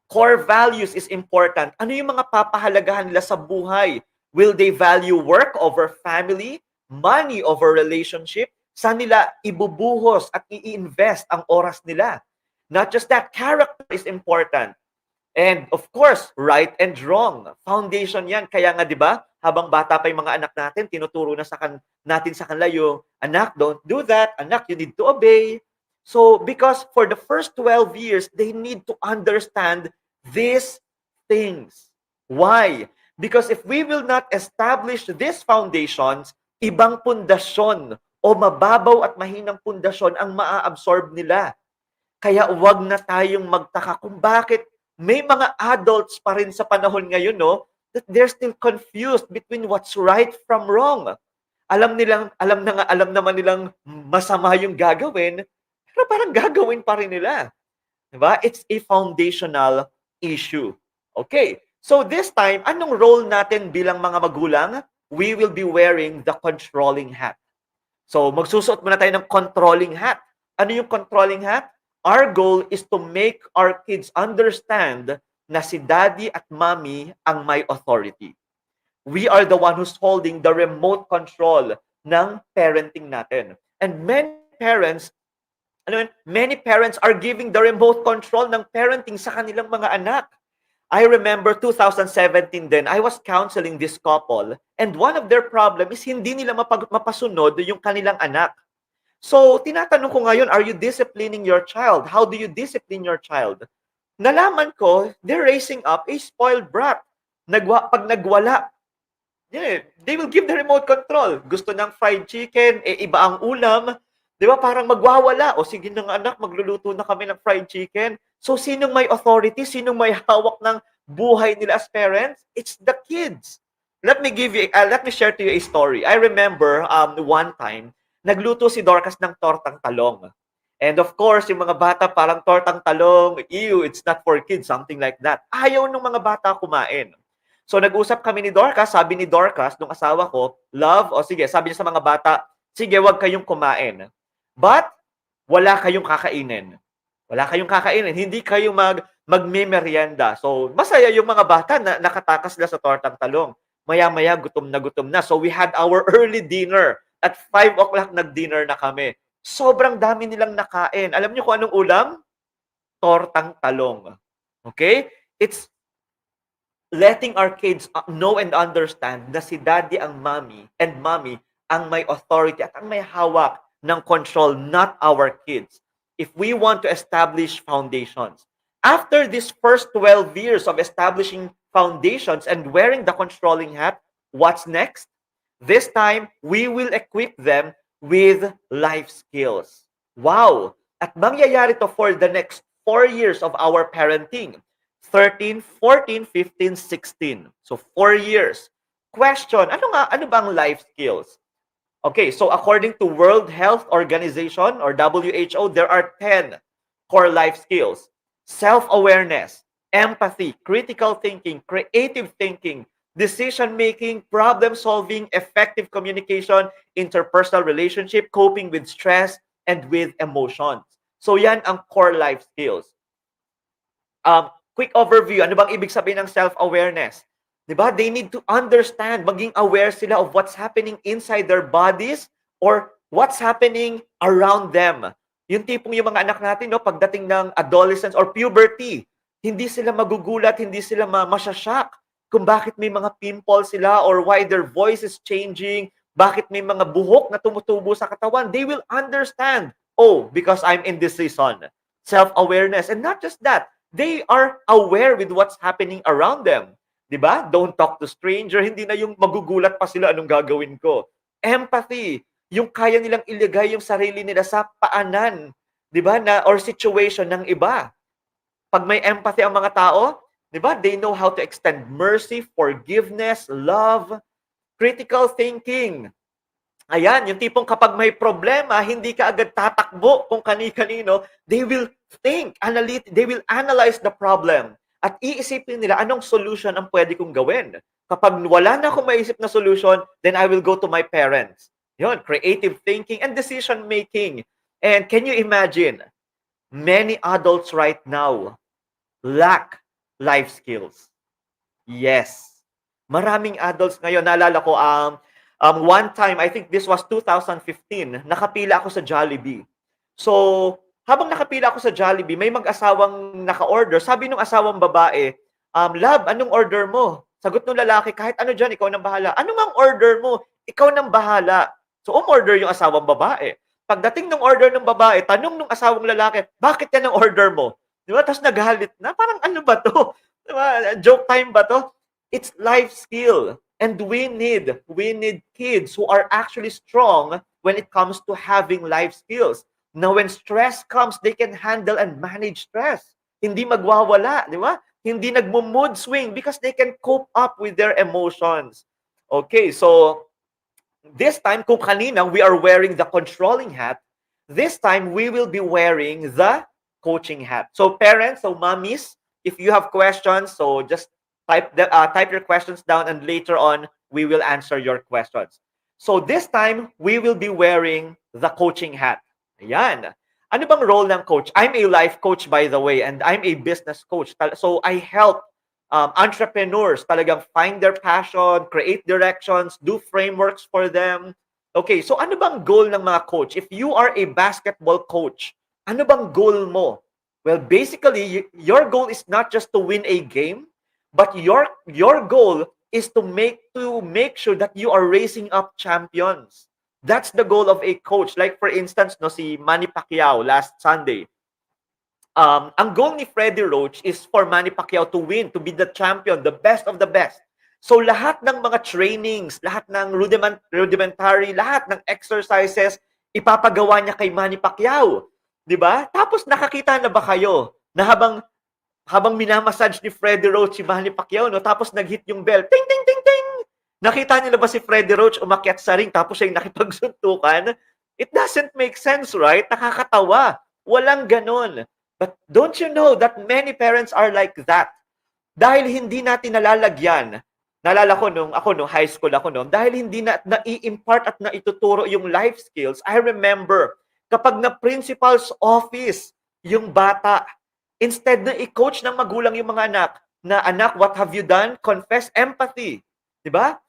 core values is important. Ano yung mga papahalagahan nila sa buhay? Will they value work over family? Money over relationship? Saan nila ibubuhos at i-invest ang oras nila? Not just that, character is important. And of course, right and wrong. Foundation yan. Kaya nga, di ba, habang bata pa yung mga anak natin, tinuturo na natin sa kanila yung, anak, don't do that. Anak, you need to obey. So, because for the first 12 years, they need to understand these things. Why? Because if we will not establish these foundations, ibang pundasyon o mababaw at mahinang pundasyon ang maa-absorb nila. Kaya wag na tayong magtaka kung bakit may mga adults pa rin sa panahon ngayon, no, that they're still confused between what's right from wrong. Alam naman nilang masama yung gagawin, pero parang gagawin pa rin nila. Diba? It's a foundational issue. Okay, so this time, anong role natin bilang mga magulang? We will be wearing the controlling hat. So, magsusuot muna tayo ng controlling hat. Ano yung controlling hat? Our goal is to make our kids understand na si daddy at mommy ang may authority. We are the one who's holding the remote control ng parenting natin. And many parents are giving the remote control ng parenting sa kanilang mga anak. I remember 2017 then, I was counseling this couple, and one of their problem is hindi nila mapasunod yung kanilang anak. So, tinatanong ko ngayon, are you disciplining your child? How do you discipline your child? Nalaman ko, they're raising up a spoiled brat. Pag nagwala, they will give the remote control. Gusto ng fried chicken, iba ang ulam. Di ba? Parang magwawala. O sige ng anak, magluluto na kami ng fried chicken. So, sinong may authority? Sinong may hawak ng buhay nila as parents? It's the kids. Let me share to you a story. I remember one time, nagluto si Dorcas ng tortang talong. And of course, yung mga bata parang tortang talong, ew, it's not for kids, something like that. Ayaw nung mga bata kumain. So nag-usap kami ni Dorcas, sabi ni Dorcas, nung asawa ko, love, o sige, sabi niya sa mga bata, sige, wag kayong kumain. But, wala kayong kakainin. Wala kayong kakainin. Hindi kayo magme-merienda. So, masaya yung mga bata na nakatakas sila sa tortang talong. Maya-maya, gutom na. So, we had our early dinner. At 5 o'clock nag-dinner na kami. Sobrang dami nilang nakain. Alam niyo kung anong ulam? Tortang talong. Okay? It's letting our kids know and understand na si daddy ang mommy and mommy ang may authority at ang may hawak ng control, not our kids. If we want to establish foundations. After this first 12 years of establishing foundations and wearing the controlling hat, what's next? This time, we will equip them with life skills. Wow! At mangyayari to for the next 4 years of our parenting. 13, 14, 15, 16. So 4 years. Question, ano bang life skills? Okay, so according to World Health Organization or WHO, there are 10 core life skills. Self-awareness, empathy, critical thinking, creative thinking, decision-making, problem-solving, effective communication, interpersonal relationship, coping with stress, and with emotions. So yan ang core life skills. Quick overview, ano bang ibig sabihin ng self-awareness? Diba? They need to understand, maging aware sila of what's happening inside their bodies or what's happening around them. Yung tipong yung mga anak natin, no, pagdating ng adolescence or puberty, hindi sila magugulat, hindi sila masyashock kung bakit may mga pimples sila or why their voice is changing, bakit may mga buhok na tumutubo sa katawan. They will understand, oh, because I'm in this season. Self-awareness. And not just that, they are aware with what's happening around them. Diba? Don't talk to stranger. Hindi na yung magugulat pa sila anong gagawin ko. Empathy. Yung kaya nilang ilagay yung sarili nila sa paanan. Diba? Or situation ng iba. Pag may empathy ang mga tao, diba? They know how to extend mercy, forgiveness, love, critical thinking. Ayan, yung tipong kapag may problema, hindi ka agad tatakbo kung kani-kanino. They will think, they will analyze the problem. At iisipin nila anong solution ang pwede kong gawin. Kapag wala na akong maisip na solution, then I will go to my parents. Yun, creative thinking and decision making. And can you imagine, many adults right now lack life skills. Yes. Maraming adults ngayon, naalala ko, one time, I think this was 2015, nakapila ako sa Jollibee. So, habang nakapila ako sa Jollibee, may mag-asawang naka-order. Sabi nung asawang babae, Love, anong order mo? Sagot nung lalaki, kahit ano dyan, ikaw nang bahala. Ano mang order mo? Ikaw nang bahala. So, umorder yung asawang babae. Pagdating ng order ng babae, tanong nung asawang lalaki, bakit yan ang order mo? Di ba? Tapos naghalit na, parang ano ba to? Di ba? Joke time ba to? It's life skill. And we need kids who are actually strong when it comes to having life skills. Now, when stress comes, they can handle and manage stress. Hindi magwawala, di ba? Hindi nagmo-mood swing because they can cope up with their emotions. Okay, so this time, kung kanina we are wearing the controlling hat, this time we will be wearing the coaching hat. So parents, so mommies, if you have questions, so just type your questions down and later on, we will answer your questions. So this time, we will be wearing the coaching hat. Ayan. Ano bang role ng coach? I'm a life coach, by the way, and I'm a business coach. So I help entrepreneurs talagang find their passion, create directions, do frameworks for them. Okay, so ano bang goal ng mga coach? If you are a basketball coach, ano bang goal mo? Well, basically, your goal is not just to win a game, but your goal is to make sure that you are raising up champions. That's the goal of a coach. Like for instance, no, si Manny Pacquiao last Sunday. Ang goal ni Freddie Roach is for Manny Pacquiao to win, to be the champion, the best of the best. So lahat ng mga trainings, lahat ng rudimentary, lahat ng exercises, ipapagawa niya kay Manny Pacquiao. 'Di ba? Tapos nakakita na ba kayo na habang minamassage ni Freddie Roach si Manny Pacquiao, no? Tapos nag-hit yung bell. Ting, ting, ting, ting! Nakita niyo na ba si Freddie Roach umakyat sa ring tapos siya yung nakipagsuntukan? It doesn't make sense, right? Nakakatawa. Walang ganon. But don't you know that many parents are like that? Dahil hindi natin nalalagyan. Naalala ko nung high school ako noon, dahil hindi na-i-impart at naituturo yung life skills, I remember, kapag na principal's office, yung bata, instead na i-coach ng magulang yung mga anak, na anak, what have you done? Confess empathy. Diba?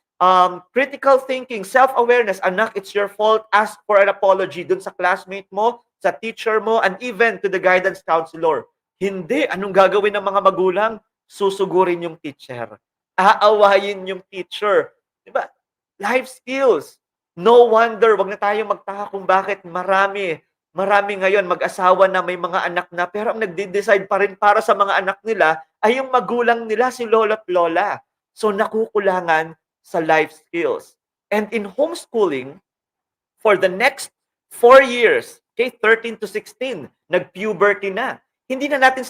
Critical thinking, self-awareness, anak, it's your fault, ask for an apology dun sa classmate mo, sa teacher mo, and even to the guidance counselor. Hindi. Anong gagawin ng mga magulang? Susugurin yung teacher. Aawayin yung teacher. Diba? Life skills. No wonder, wag na tayong magtaka kung bakit marami ngayon mag-asawa na may mga anak na, pero ang nagde-decide pa rin para sa mga anak nila ay yung magulang nila, si lolo at lola. So nakukulangan sa life skills. And in homeschooling, for the next 4 years, okay, 13 to 16, nag-puberty na. Hindi na natin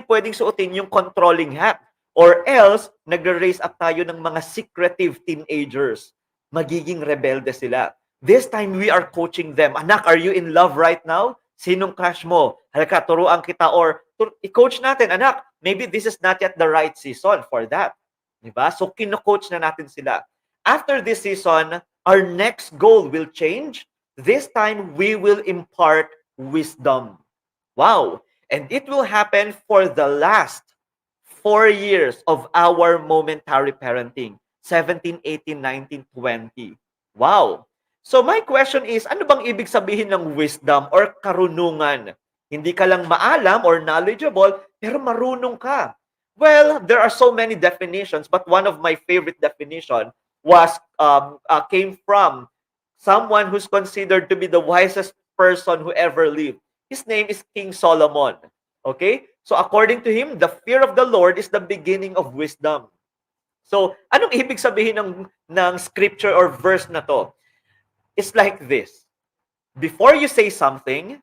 pwedeng suotin yung controlling hat. Or else, nagre-raise up tayo ng mga secretive teenagers. magiging rebelde sila. This time, we are coaching them. Anak, are you in love right now? Sinong crush mo? Halika, turuan kita or i-coach natin. Anak, maybe this is not yet the right season for that. Diba? So, kino-coach na natin sila. After this season, our next goal will change. This time, we will impart wisdom. Wow! And it will happen for the last 4 years of our momentary parenting. 17, 18, 19, 20. Wow! So my question is, ano bang ibig sabihin ng wisdom or karunungan? Hindi ka lang maalam or knowledgeable, pero marunong ka. Well, there are so many definitions, but one of my favorite definition was came from someone who's considered to be the wisest person who ever lived. His name is King Solomon. Okay? So according to him, the fear of the Lord is the beginning of wisdom. So, anong ibig sabihin ng scripture or verse na to? It's like this. Before you say something,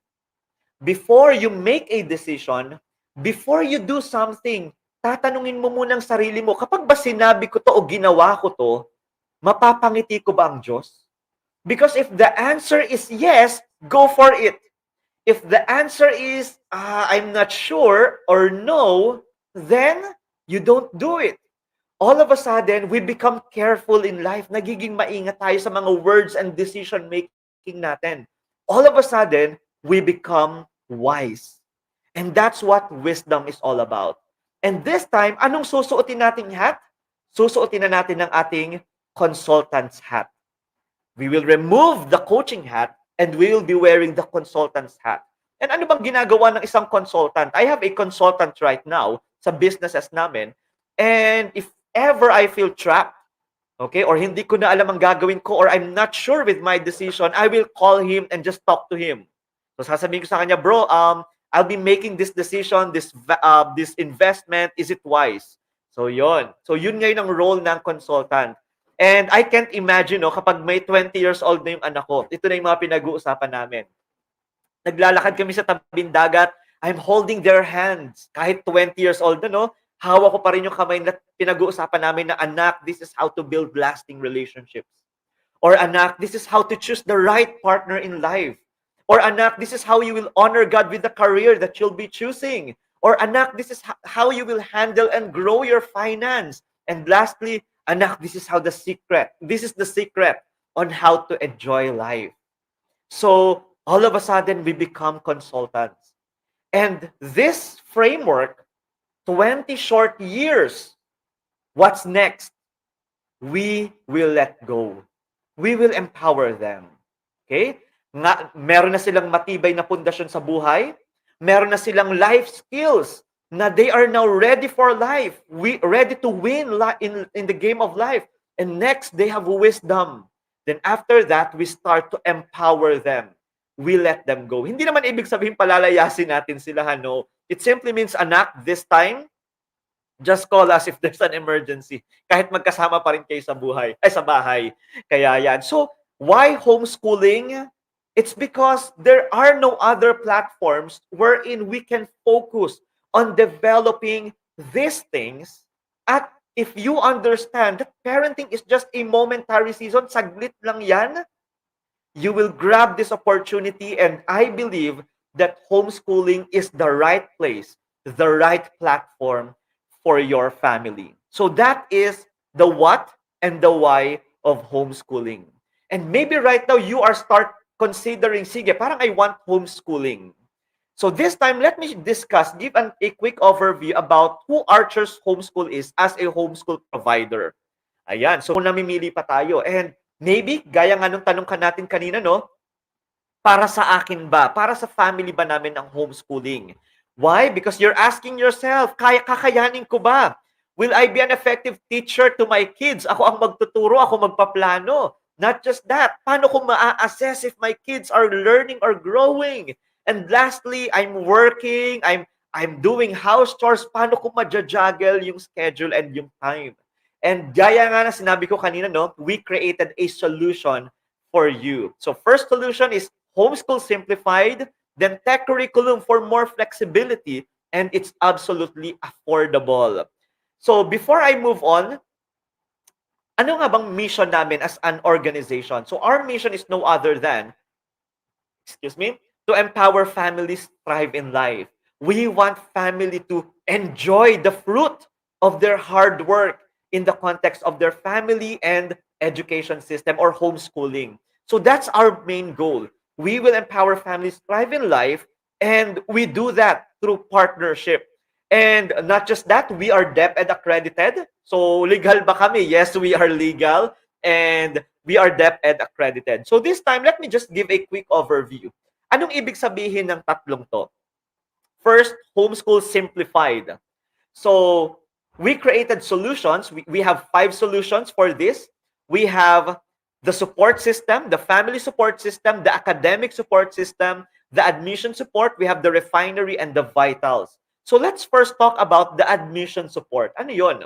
before you make a decision, before you do something, tatanungin mo munang sarili mo, kapag ba sinabi ko to o ginawa ko to, mapapangiti ko ba ang Diyos? Because if the answer is yes, go for it. If the answer is, I'm not sure or no, then you don't do it. All of a sudden, we become careful in life. Nagiging maingat tayo sa mga words and decision-making natin. All of a sudden, we become wise. And that's what wisdom is all about. And this time, anong susuotin nating hat? Susuotin na natin ang ating consultant's hat. We will remove the coaching hat and we will be wearing the consultant's hat. And ano bang ginagawa ng isang consultant? I have a consultant right now sa businesses namin. And if ever I feel trapped, okay, or hindi ko na alam ang gagawin ko, or I'm not sure with my decision, I will call him and just talk to him. So sasabihin ko sa kanya, bro, I'll be making this decision, this investment, is it wise? So yun. So yun ngayon ang role ng consultant. And I can't imagine, no, kapag may 20 years old na yung anak ko, ito na yung mga pinag-uusapan namin. Naglalakad kami sa tabing dagat, I'm holding their hands. Kahit 20 years old na, no, hawak ko pa rin yung kamay na pinag-uusapan namin na, anak, this is how to build lasting relationships. Or anak, this is how to choose the right partner in life. Or anak, this is how you will honor God with the career that you'll be choosing. Or anak, this is how you will handle and grow your finance. And lastly, anak, this is the secret on how to enjoy life. So, all of a sudden, we become consultants. And this framework, 20 short years, what's next? We will let go. We will empower them. Okay? Meron na silang matibay na pundasyon sa buhay. Meron na silang life skills na they are now ready for life. Ready to win in the game of life. And next, they have wisdom. Then after that, we start to empower them. We let them go. Hindi naman ibig sabihin palalayasin natin sila, no? It simply means, anak, this time, just call us if there's an emergency. Kahit magkasama pa rin kayo sa bahay. Kaya yan. So, why homeschooling? It's because there are no other platforms wherein we can focus on developing these things. At if you understand that parenting is just a momentary season, saglit lang yan, you will grab this opportunity, and I believe that homeschooling is the right place, the right platform for your family. So that is the what and the why of homeschooling. And maybe right now you are considering, sige, parang I want homeschooling. So this time, let me give a quick overview about who Archers Homeschool is as a homeschool provider. Ayan, so namimili pa tayo. And maybe, gaya nga nung tanong ka natin kanina, no? Para sa akin ba? Para sa family ba namin ang homeschooling? Why? Because you're asking yourself, kakayanin ko ba? Will I be an effective teacher to my kids? Ako ang magtuturo, ako magpaplano. Not just that, paano ko maa-assess if my kids are learning or growing? And lastly, I'm working, I'm doing house chores, paano ko ma-juggle yung schedule and yung time? And gaya nga na sinabi ko kanina, no, we created a solution for you. So first solution is Homeschool Simplified, then tech curriculum for more flexibility, and it's absolutely affordable. So before I move on, ano nga bang mission namin as an organization? So our mission is no other than, to empower families thrive in life. We want family to enjoy the fruit of their hard work in the context of their family and education system or homeschooling. So that's our main goal. We will empower families thrive in life, and we do that through partnership. And not just that, we are DepEd accredited. So legal ba kami? Yes, we are legal, and we are DepEd accredited. So this time, let me just give a quick overview. Anong ibig sabihin ng tatlong to? First, Homeschool Simplified. So we created solutions. We have 5 solutions for this. We have the support system, the family support system, the academic support system, the admission support. We have the refinery and the vitals. So let's first talk about the admission support. Ano yun?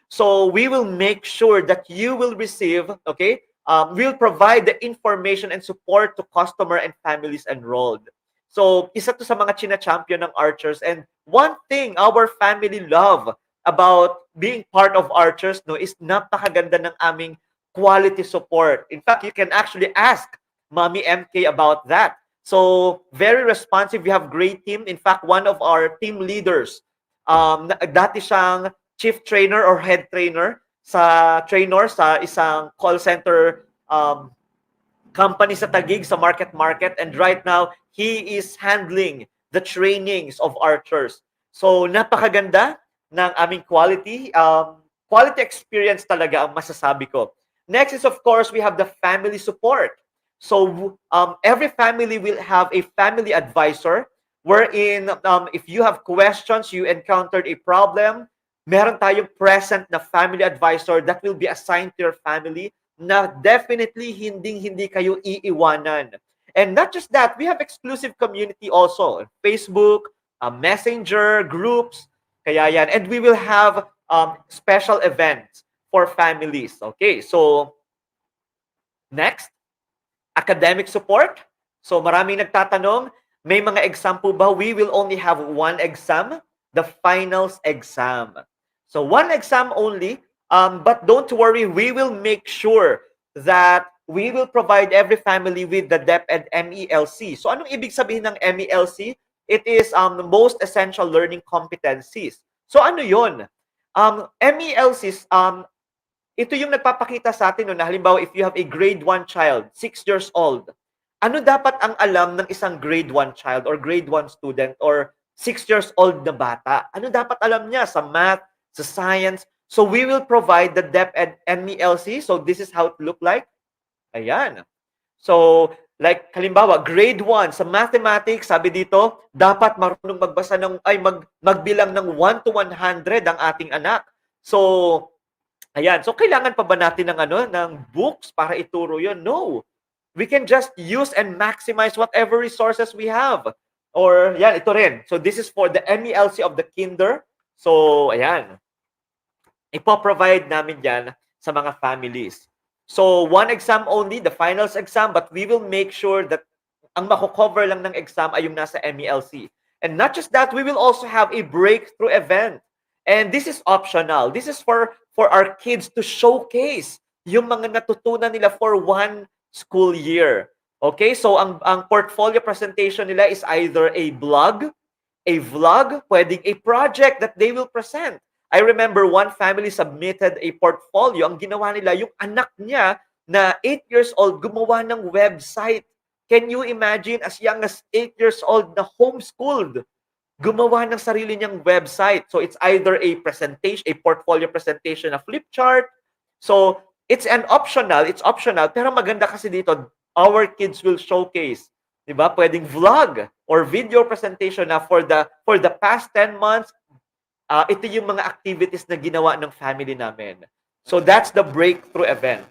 So we will make sure that you will receive, okay, we'll provide the information and support to customer and families enrolled. So isa to sa mga china-champion ng Archers. And one thing our family love about being part of Archers, no, is napakaganda ng aming quality support. In fact, you can actually ask Mommy MK about that. So very responsive. We have great team. In fact, one of our team leaders, dati siyang chief trainer or head trainer sa isang call center company sa Taguig, sa Market, and right now he is handling the trainings of Archers. So napakaganda ng aming quality experience talaga ang masasabi ko. Next is, of course, we have the family support. So every family will have a family advisor wherein if you have questions, you encountered a problem, meron tayong present na family advisor that will be assigned to your family na definitely hindi kayo iiwanan. And not just that, we have exclusive community also. Facebook, Messenger, groups, kaya yan. And we will have special events for families. Okay, so next, academic support. So maraming nagtatanong, may mga exam po ba? We will only have one exam, the finals exam. So one exam only, but don't worry, we will make sure that we will provide every family with the DepEd MELC. So anong ibig sabihin ng MELC? It is the most essential learning competencies. So ano yun? MELCs, ito yung nagpapakita sa atin, no, na halimbawa if you have a grade 1 child, 6 years old, ano dapat ang alam ng isang grade 1 child or grade 1 student or 6 years old na bata? Ano dapat alam niya sa math, sa science? So we will provide the DepEd MELC. So this is how it look like. Ayan. So like halimbawa, grade 1 sa mathematics, sabi dito, dapat marunong magbasa magbilang ng 1 to 100 ang ating anak. So ayan. So kailangan pa ba natin ng books para ituro 'yon? No. We can just use and maximize whatever resources we have. Or yan, ito rin. So this is for the MELC of the kinder. So ayan. Ipo-provide namin yan sa mga families. So one exam only, the finals exam, but we will make sure that ang mako-cover lang ng exam ay yung nasa MELC. And not just that, we will also have a breakthrough event. And this is optional. This is for our kids to showcase yung mga natutunan nila for one school year. Okay? So ang portfolio presentation nila is either a blog, a vlog, pwedeng a project that they will present. I remember one family submitted a portfolio. Ang ginawa nila, yung anak niya na 8 years old, gumawa ng website. Can you imagine, as young as 8 years old na homeschooled, gumawa ng sarili niyang website. So it's either a presentation, a portfolio presentation, a flip chart. So it's optional, pero maganda kasi dito, our kids will showcase, 'di ba? Pwedeng vlog or video presentation na for the past 10 months, ito yung mga activities na ginawa ng family namin. So that's the breakthrough event.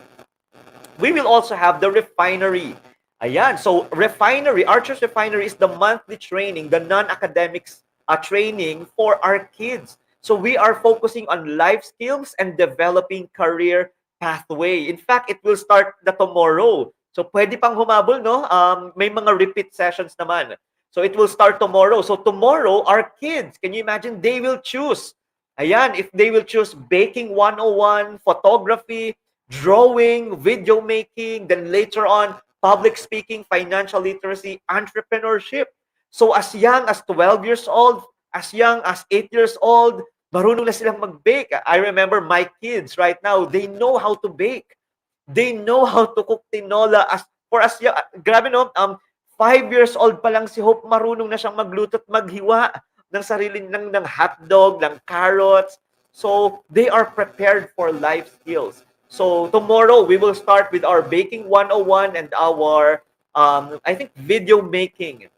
We will also have the refinery. Ayan, so refinery, Archers Refinery is the monthly training, the non-academics training for our kids. So we are focusing on life skills and developing career pathway. In fact, it will start tomorrow. So pwede pang humabol, no? May mga repeat sessions naman. So it will start tomorrow. So tomorrow, our kids, can you imagine, they will choose. Ayan, if they will choose baking 101, photography, drawing, video making, then later on, public speaking, financial literacy, entrepreneurship. So as young as 12 years old, as young as 8 years old, marunong na silang mag-bake. I remember my kids right now, they know how to bake. They know how to cook tinola as young, grabe no, 5 years old pa lang si Hope, marunong na siyang magluto at maghiwa ng sarili ng hotdog, ng carrots. So they are prepared for life skills. So tomorrow we will start with our baking 101 and our I think video making.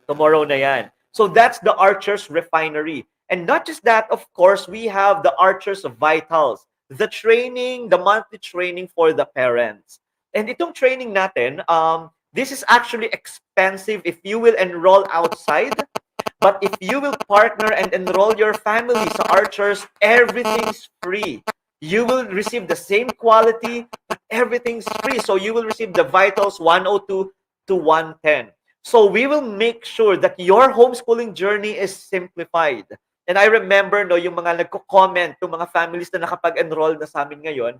Tomorrow na yan. So that's the Archers Refinery. And not just that, of course, we have the Archers Vitals, the training, the monthly training for the parents. And itong training natin, this is actually expensive if you will enroll outside. But if you will partner and enroll your family sa Archers, everything's free. You will receive the same quality, but everything's free. So you will receive the Vitals 102 to 110. So we will make sure that your homeschooling journey is simplified. And I remember no, yung mga nagko-comment, yung mga families na nakapag-enroll na sa amin ngayon,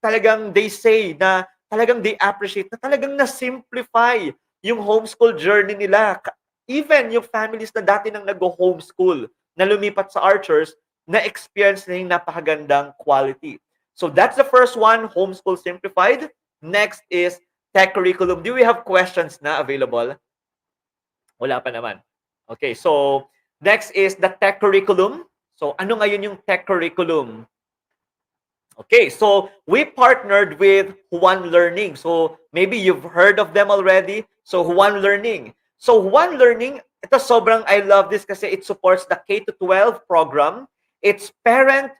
talagang they say na talagang they appreciate na talagang na-simplify yung homeschool journey nila. Even yung families na dati nang nag-homeschool, na lumipat sa Archers, na-experience na yung napakagandang quality. So that's the first one, Homeschool Simplified. Next is Tech Curriculum. Do we have questions na available? Wala pa naman. Okay, so next is the Tech Curriculum. So ano ngayon yung Tech Curriculum? Okay, so we partnered with Juan Learning. So maybe you've heard of them already. So Juan Learning. So Juan Learning, ito sobrang I love this kasi it supports the K-12 program. It's parent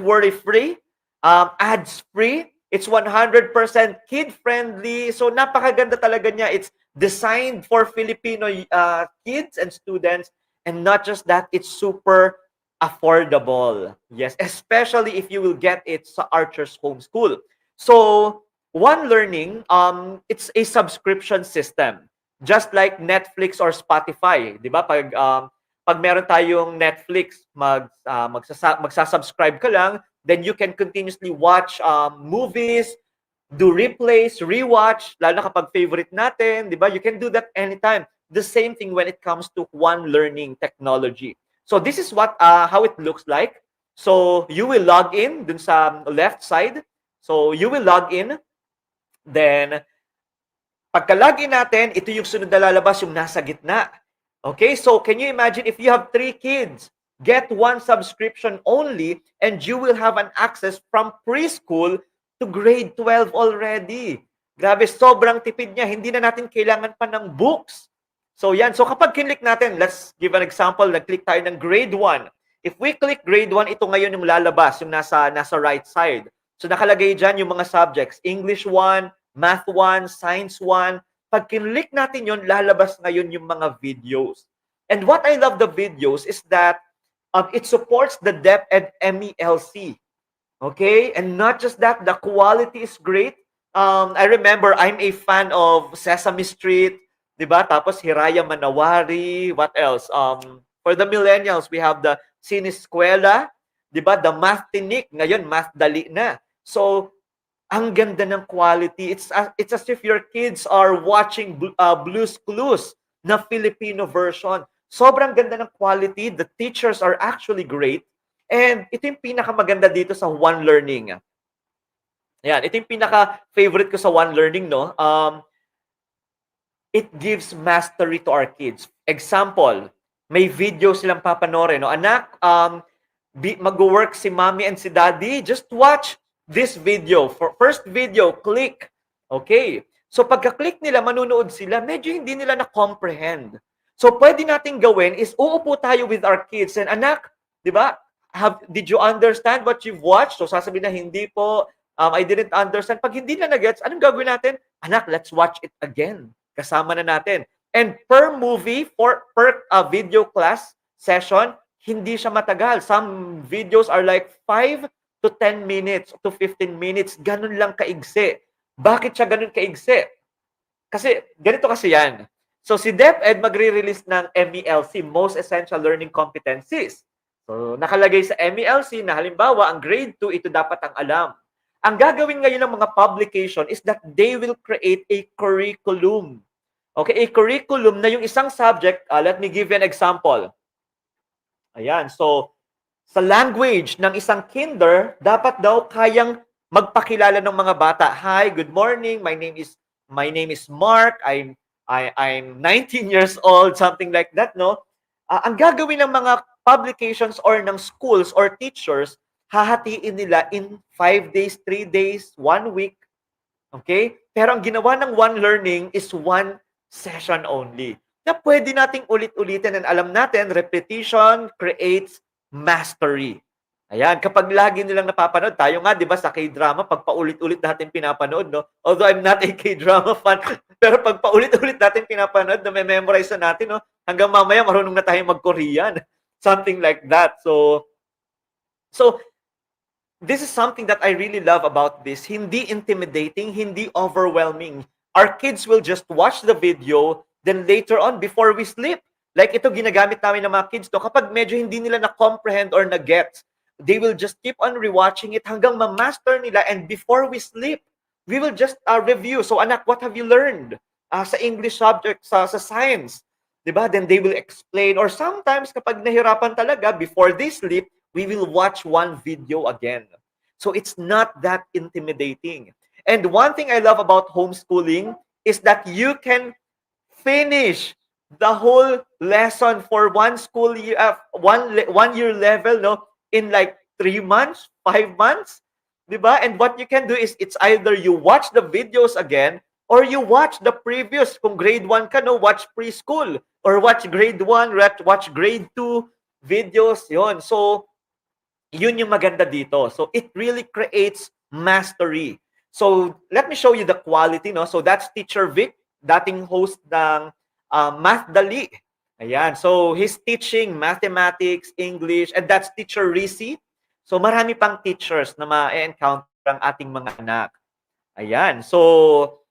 worry-free, ads-free. It's 100% kid-friendly. So napakaganda talaga niya. It's designed for Filipino kids and students. And not just that, it's super affordable. Yes, especially if you will get it sa Archers Homeschool. So One Learning, it's a subscription system. Just like Netflix or Spotify. Di ba? Pag meron tayong Netflix, magsasubscribe ka lang, then you can continuously watch movies, do replays, rewatch, lalo na kapag favorite natin, di ba? You can do that anytime. The same thing when it comes to One Learning technology. So this is what how it looks like. So you will log in dun sa left side. So you will log in. Then, pagka-log in natin, ito yung sunod na lalabas, yung nasa gitna. Okay, so can you imagine if you have 3 kids, get 1 subscription only, and you will have an access from preschool to grade 12 already. Grabe, sobrang tipid niya. Hindi na natin kailangan pa ng books. So yan, so kapag kinlik natin, let's give an example, nag-click tayo ng grade 1. If we click grade 1, ito ngayon yung lalabas, yung nasa right side. So nakalagay dyan yung mga subjects, English 1, Math 1, Science 1. Pag kinlik natin yun, lalabas ngayon yung mga videos. And what I love the videos is that it supports the DepEd MELC. Okay? And not just that, the quality is great. I remember, I'm a fan of Sesame Street, diba? Tapos Hiraya Manawari, what else? For the millennials, we have the Sineskwela, diba? The Math Tinik, ngayon Math Dali na. So, ang ganda ng quality. It's as if your kids are watching Blue's Clues na Filipino version. Sobrang ganda ng quality. The teachers are actually great. And ito yung pinakamaganda dito sa One Learning. Ayan, ito yung pinaka-favorite ko sa One Learning, no? It gives mastery to our kids. Example, may video silang papanoorin, no? Anak, mag-work si mommy and si daddy. Just watch this video. For first video, click. Okay. So pagka-click nila, manunood sila, medyo hindi nila na-comprehend. So pwede nating gawin is uupo tayo with our kids and anak, di ba? Did you understand what you've watched? So sasabihin na hindi po, I didn't understand. Pag hindi na nagets, anong gagawin natin? Anak, let's watch it again. Kasama na natin. And per movie, per video class session, hindi siya matagal. Some videos are like 5 to 10 minutes to 15 minutes. Ganun lang kaigsi. Bakit siya ganun kaigsi? Kasi, ganito kasi yan. So, si DepEd magre-release ng MELC, Most Essential Learning Competencies. So, nakalagay sa MELC na halimbawa, ang grade 2, ito dapat ang alam. ang gagawin ngayon ng mga publication is that they will create a curriculum. Okay, a curriculum na yung isang subject, let me give you an example. Ayan, so sa language ng isang kinder, dapat daw kayang magpakilala ng mga bata. Hi, good morning. My name is Mark. I'm 19 years old, something like that, no? Ang gagawin ng mga publications or ng schools or teachers, hahatiin nila in 5 days, 3 days, 1 week. Okay? Pero ang ginawa ng One Learning is 1 session only. Na pwede nating ulit-ulitin and alam natin, repetition creates mastery. Ayan, kapag lagi nilang napapanood, tayo nga, di ba, sa K-drama, pag paulit-ulit natin pinapanood, no? Although I'm not a K-drama fan, pero pag paulit-ulit natin pinapanood, na memorize na natin, no? Hanggang mamaya, marunong na tayo mag-Korean. Something like that. So, this is something that I really love about this. Hindi intimidating, hindi overwhelming. Our kids will just watch the video, then later on, before we sleep, like ito ginagamit namin ng mga kids to, kapag medyo hindi nila na-comprehend or na-get, they will just keep on rewatching it hanggang ma-master nila, and before we sleep, we will just review. So anak, what have you learned sa English subject, sa science? Diba? Then they will explain, or sometimes kapag nahirapan talaga, before they sleep, we will watch one video again. So it's not that intimidating. And one thing I love about homeschooling is that you can finish the whole lesson for one school year, one year level, no, in like 3 months, 5 months, diba? And what you can do is it's either you watch the videos again or you watch the previous. Kung grade 1 ka, no, watch preschool or watch grade 1, watch grade 2 videos, yon. So yun yung maganda dito. So it really creates mastery. So let me show you the quality, no. So that's Teacher Vic, dating host ng Math Dali. Ayan. So he's teaching mathematics, English, and that's Teacher Risi. So marami pang teachers na ma-encounter ang ating mga anak. Ayan. So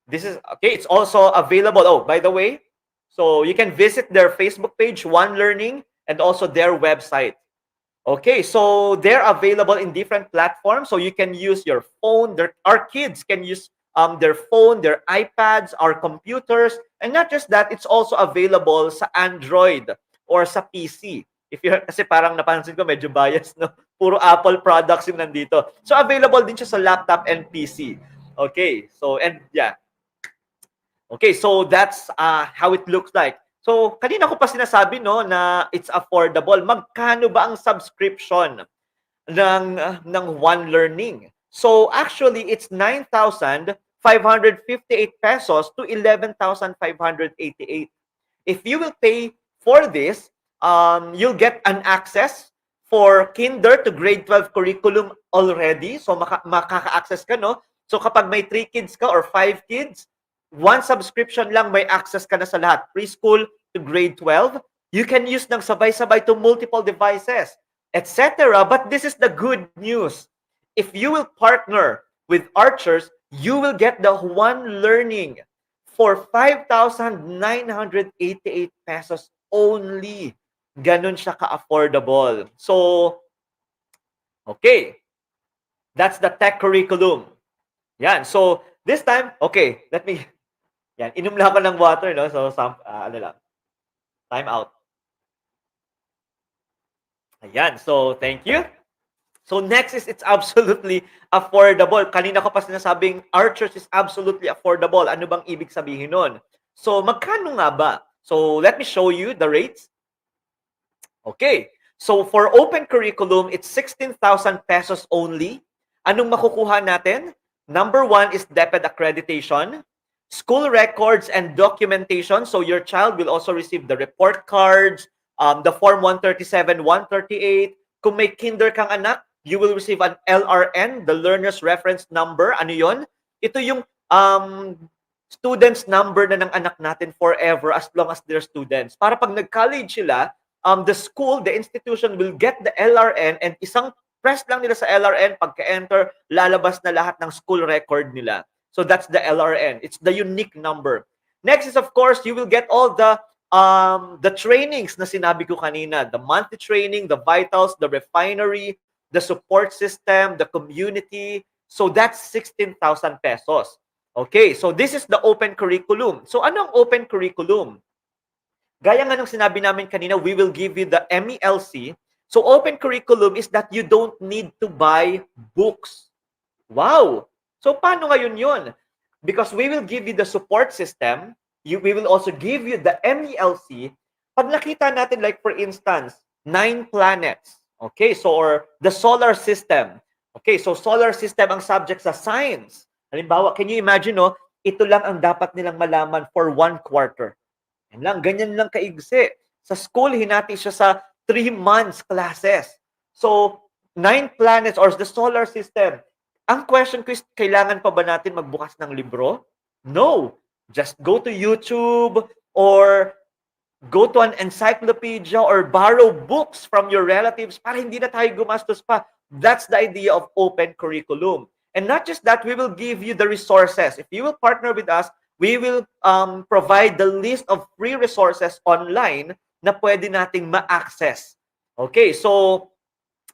this is okay, it's also available. Oh, by the way, so you can visit their Facebook page, One Learning, and also their website. Okay, so they're available in different platforms. So you can use your phone. Our kids can use their phone, their iPads, our computers. And not just that, it's also available sa Android or sa PC. Kasi parang napansin ko, medyo biased, no? Puro Apple products yung nandito. So available din siya sa laptop and PC. Okay, so, and yeah. Okay, so that's how it looks like. So, kanina ko pa sinasabi, no, na it's affordable. Magkano ba ang subscription ng One Learning? So, actually, it's 9,558 pesos to 11,588. If you will pay for this, you'll get an access for kinder to grade 12 curriculum already. So, makaka-access ka, no? So, kapag may 3 kids ka or 5 kids, one subscription lang, may access ka na sa lahat. Preschool to grade 12. You can use ng sabay-sabay to multiple devices, etc. But this is the good news. If you will partner with Archers, you will get the One Learning for 5,988 pesos only. Ganun siya ka-affordable. So, okay. That's the tech curriculum. Yan. So, this time, okay, let me... Yan, inom lang ako ng water, no? So, ano lang. Time out. Ayan, so, thank you. So, next is it's absolutely affordable. Kanina ko pa sinasabing Archers is absolutely affordable. Ano bang ibig sabihin nun? So, magkano nga ba? So, let me show you the rates. Okay. So, for open curriculum, it's 16,000 pesos only. Anong makukuha natin? Number 1 is DepEd accreditation. School records and documentation. So your child will also receive the report cards, the Form 137, 138. Kung may kinder kang anak, you will receive an LRN, the Learner's Reference Number. Ano yon? Ito yung student's number na ng anak natin forever as long as they're students. Para pag nag-college sila, the school, the institution will get the LRN and isang press lang nila sa LRN, pagka-enter, lalabas na lahat ng school record nila. So that's the LRN. It's the unique number. Next is, of course, you will get all the trainings na sinabi ko kanina. The monthly training, the vitals, the refinery, the support system, the community. So that's 16,000 pesos. Okay, so this is the open curriculum. So anong open curriculum? Gaya nga nung sinabi namin kanina, we will give you the MELC. So open curriculum is that you don't need to buy books. Wow! So paano ngayon yun? Because we will give you the support system, we will also give you the MELC. Pag nakita natin, like for instance, 9 planets. Okay, so or the solar system. Okay, so solar system ang subject sa science. Halimbawa, can you imagine, no? Ito lang ang dapat nilang malaman for 1 quarter. Yan lang, ganyan lang kaigsi. Sa school, hinati siya sa 3 months classes. So, 9 planets or the solar system. Ang question ko is, kailangan pa ba natin magbukas ng libro? No. Just go to YouTube or go to an encyclopedia or borrow books from your relatives para hindi na tayo gumastos pa. That's the idea of open curriculum. And not just that, we will give you the resources. If you will partner with us, we will provide the list of free resources online na pwede nating ma-access. Okay, so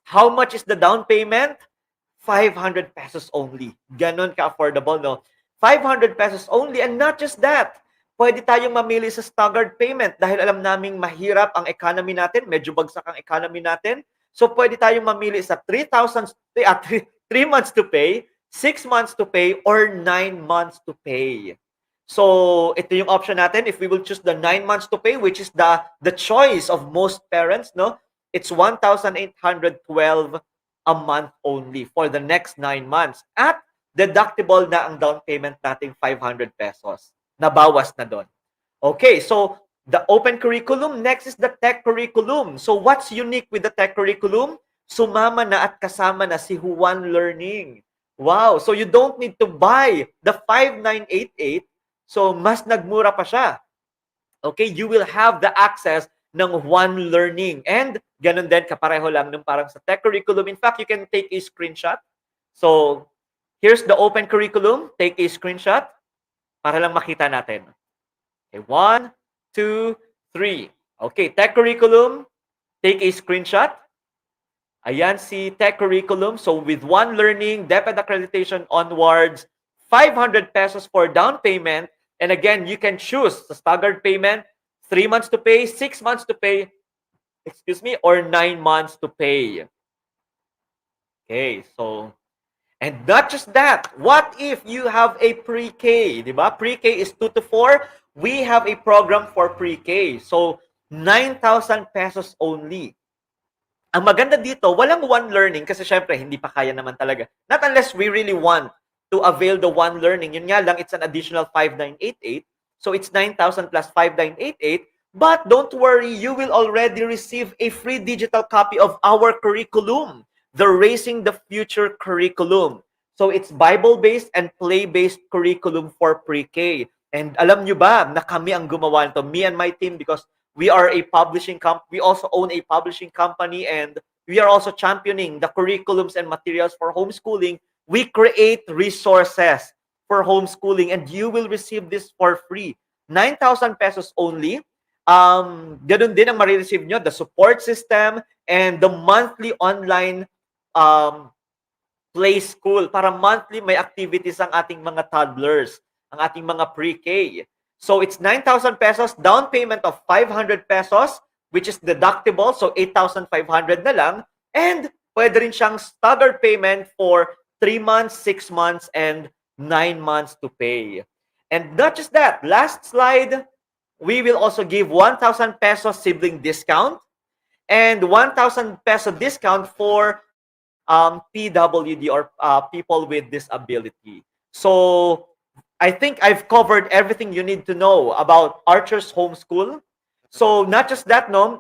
how much is the down payment? 500 pesos only. Ganon ka-affordable, no? 500 pesos only. And not just that, pwede tayong mamili sa staggered payment dahil alam naming mahirap ang economy natin, medyo bagsak ang economy natin. So pwede tayong mamili sa 3 months to pay, 6 months to pay, or 9 months to pay. So ito yung option natin. If we will choose the 9 months to pay, which is the choice of most parents, no? It's 1,812 a month only for the next 9 months. At deductible na ang down payment nating 500 pesos. Nabawas na doon. Okay, so the open curriculum. Next is the tech curriculum. So what's unique with the tech curriculum? Sumama na at kasama na si Juan Learning. Wow, so you don't need to buy the 5,988. So mas nagmura pa siya. Okay, you will have the access ng Juan Learning. And ganun din, kapareho lang nung parang sa tech curriculum. In fact, you can take a screenshot. So here's the open curriculum. Take a screenshot para lang makita natin. Okay, 1, 2, 3. Okay, tech curriculum. Take a screenshot. Ayan si tech curriculum. So with One Learning, DepEd accreditation onwards, 500 pesos for down payment. And again, you can choose the staggered payment, 3 months to pay, 6 months to pay, or 9 months to pay. Okay, so, and not just that, what if you have a pre-K, di ba? Pre-K is 2 to 4. We have a program for pre-K. So, 9,000 pesos only. Ang maganda dito, walang One Learning kasi syempre, hindi pa kaya naman talaga. Not unless we really want to avail the One Learning. Yun nga lang, it's an additional 5,988. So, it's 9,000 plus 5,988. But don't worry, you will already receive a free digital copy of our curriculum, the Raising the Future curriculum. So, it's Bible-based and play-based curriculum for pre-K. And alam nyo ba na kami ang gumawa nito, me and my team, because we are a publishing company. We also own a publishing company, and we are also championing the curriculums and materials for homeschooling. We create resources for homeschooling, and you will receive this for free. 9,000 pesos only. Ganun din ang marireceive nyo, the support system and the monthly online play school. Para monthly may activities ang ating mga toddlers, ang ating mga pre-K. So it's 9,000 pesos, down payment of 500 pesos, which is deductible, so 8,500 na lang. And pwede rin siyang staggered payment for 3 months, 6 months, and 9 months to pay. And not just that, last slide, we will also give 1,000 pesos sibling discount and 1,000 peso discount for PWD or people with disability. So I think I've covered everything you need to know about Archers Homeschool. So not just that, no,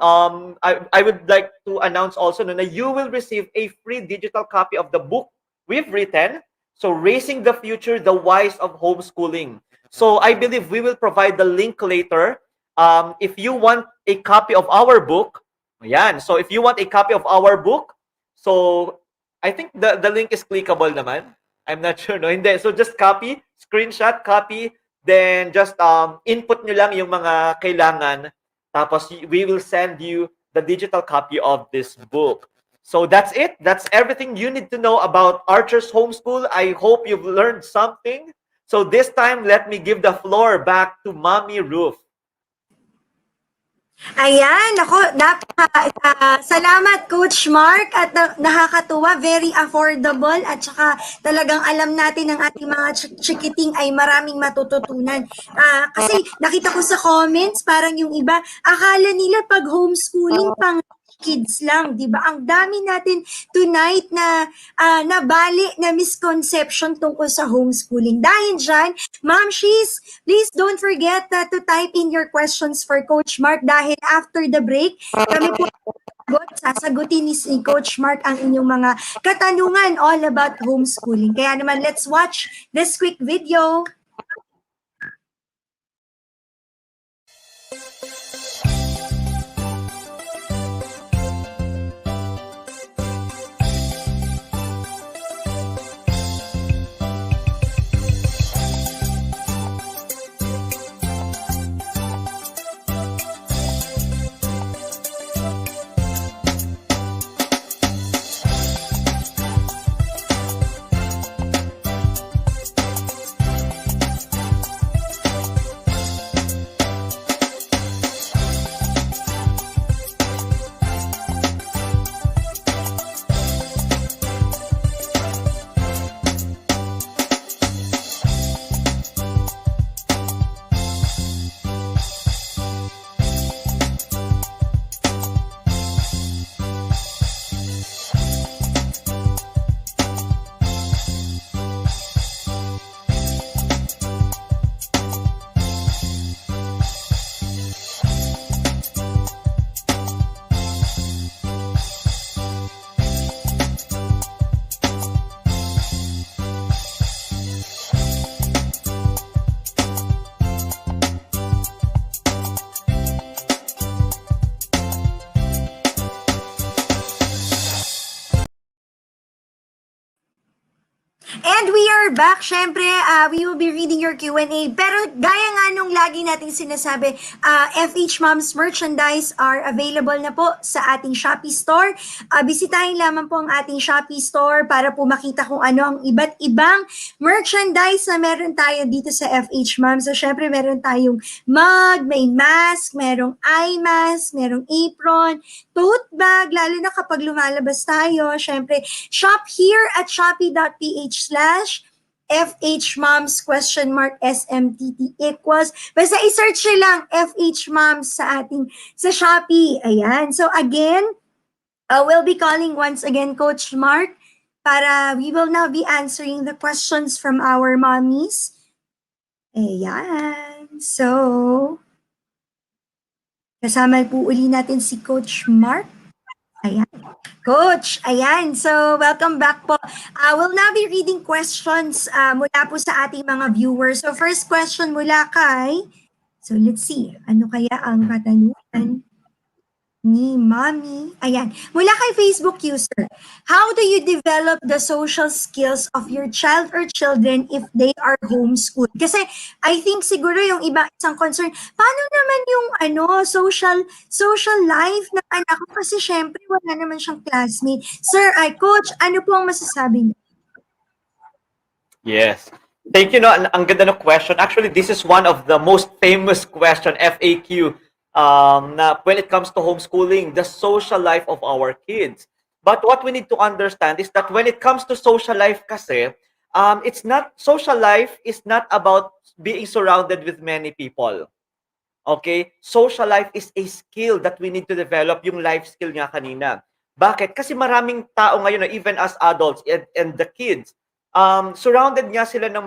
I would like to announce also no, that you will receive a free digital copy of the book we've written. So Raising the Future, the Whys of Homeschooling. So I believe we will provide the link later. If you want a copy of our book, ayan. So if you want a copy of our book, so I think the link is clickable naman. I'm not sure, no? Hindi. So just copy, screenshot, copy, then just input nyo lang yung mga kailangan. Tapos we will send you the digital copy of this book. So that's it. That's everything you need to know about Archers Homeschool. I hope you've learned something. So this time, let me give the floor back to Mommy Ruth. Ayan, salamat Coach Mark at nakakatuwa, very affordable at saka talagang alam natin ng ating mga chikiting ay maraming matututunan. Kasi nakita ko sa comments, parang yung iba, akala nila pag homeschooling pang kids lang, di ba? Ang dami natin tonight na nabali na misconception tungkol sa homeschooling. Dahil dyan, Ma'am Shiz, please don't forget to type in your questions for Coach Mark dahil after the break, kami po sasagutin ni si Coach Mark ang inyong mga katanungan all about homeschooling. Kaya naman, let's watch this quick video. And we are back. Syempre, we will be reading your Q&A. Pero gaya nga nung lagi nating sinasabi, FH Moms merchandise are available na po sa ating Shopee store. Bisitahin lamang po ang ating Shopee store para po makita kung ano ang iba't ibang merchandise na meron tayo dito sa FH Moms. So syempre, meron tayong mug, may mask, merong eye mask, merong apron, tote bag, lalo na kapag lumalabas tayo. Syempre, shop here at shopee.ph/FHMoms SMTT equals. Basta i-search nyo lang FH Moms sa Shopee. Ayan. So again, we'll be calling once again Coach Mark para we will now be answering the questions from our mommies. Ayan. So, kasama po uli natin si Coach Mark. Ayan. Coach, ayan. So, welcome back po. We'll now be reading questions mula po sa ating mga viewers. So, first question mula kay, so let's see, ano kaya ang katanungan ni Mommy? Ayan. Mula kay Facebook user, how do you develop the social skills of your child or children if they are homeschooled? Kasi I think siguro yung iba isang concern, paano naman yung social life ng anak ko kasi syempre wala naman siyang classmate. Sir, Coach, ano po ang masasabi niyo? Yes. Thank you. No, ang ganda ng question. Actually, this is one of the most famous question, FAQ, na when it comes to homeschooling, the social life of our kids. But what we need to understand is that when it comes to social life kasi, social life is not about being surrounded with many people. Okay? Social life is a skill that we need to develop, yung life skill nga kanina. Bakit? Kasi maraming tao ngayon, even as adults and the kids, surrounded nga sila ng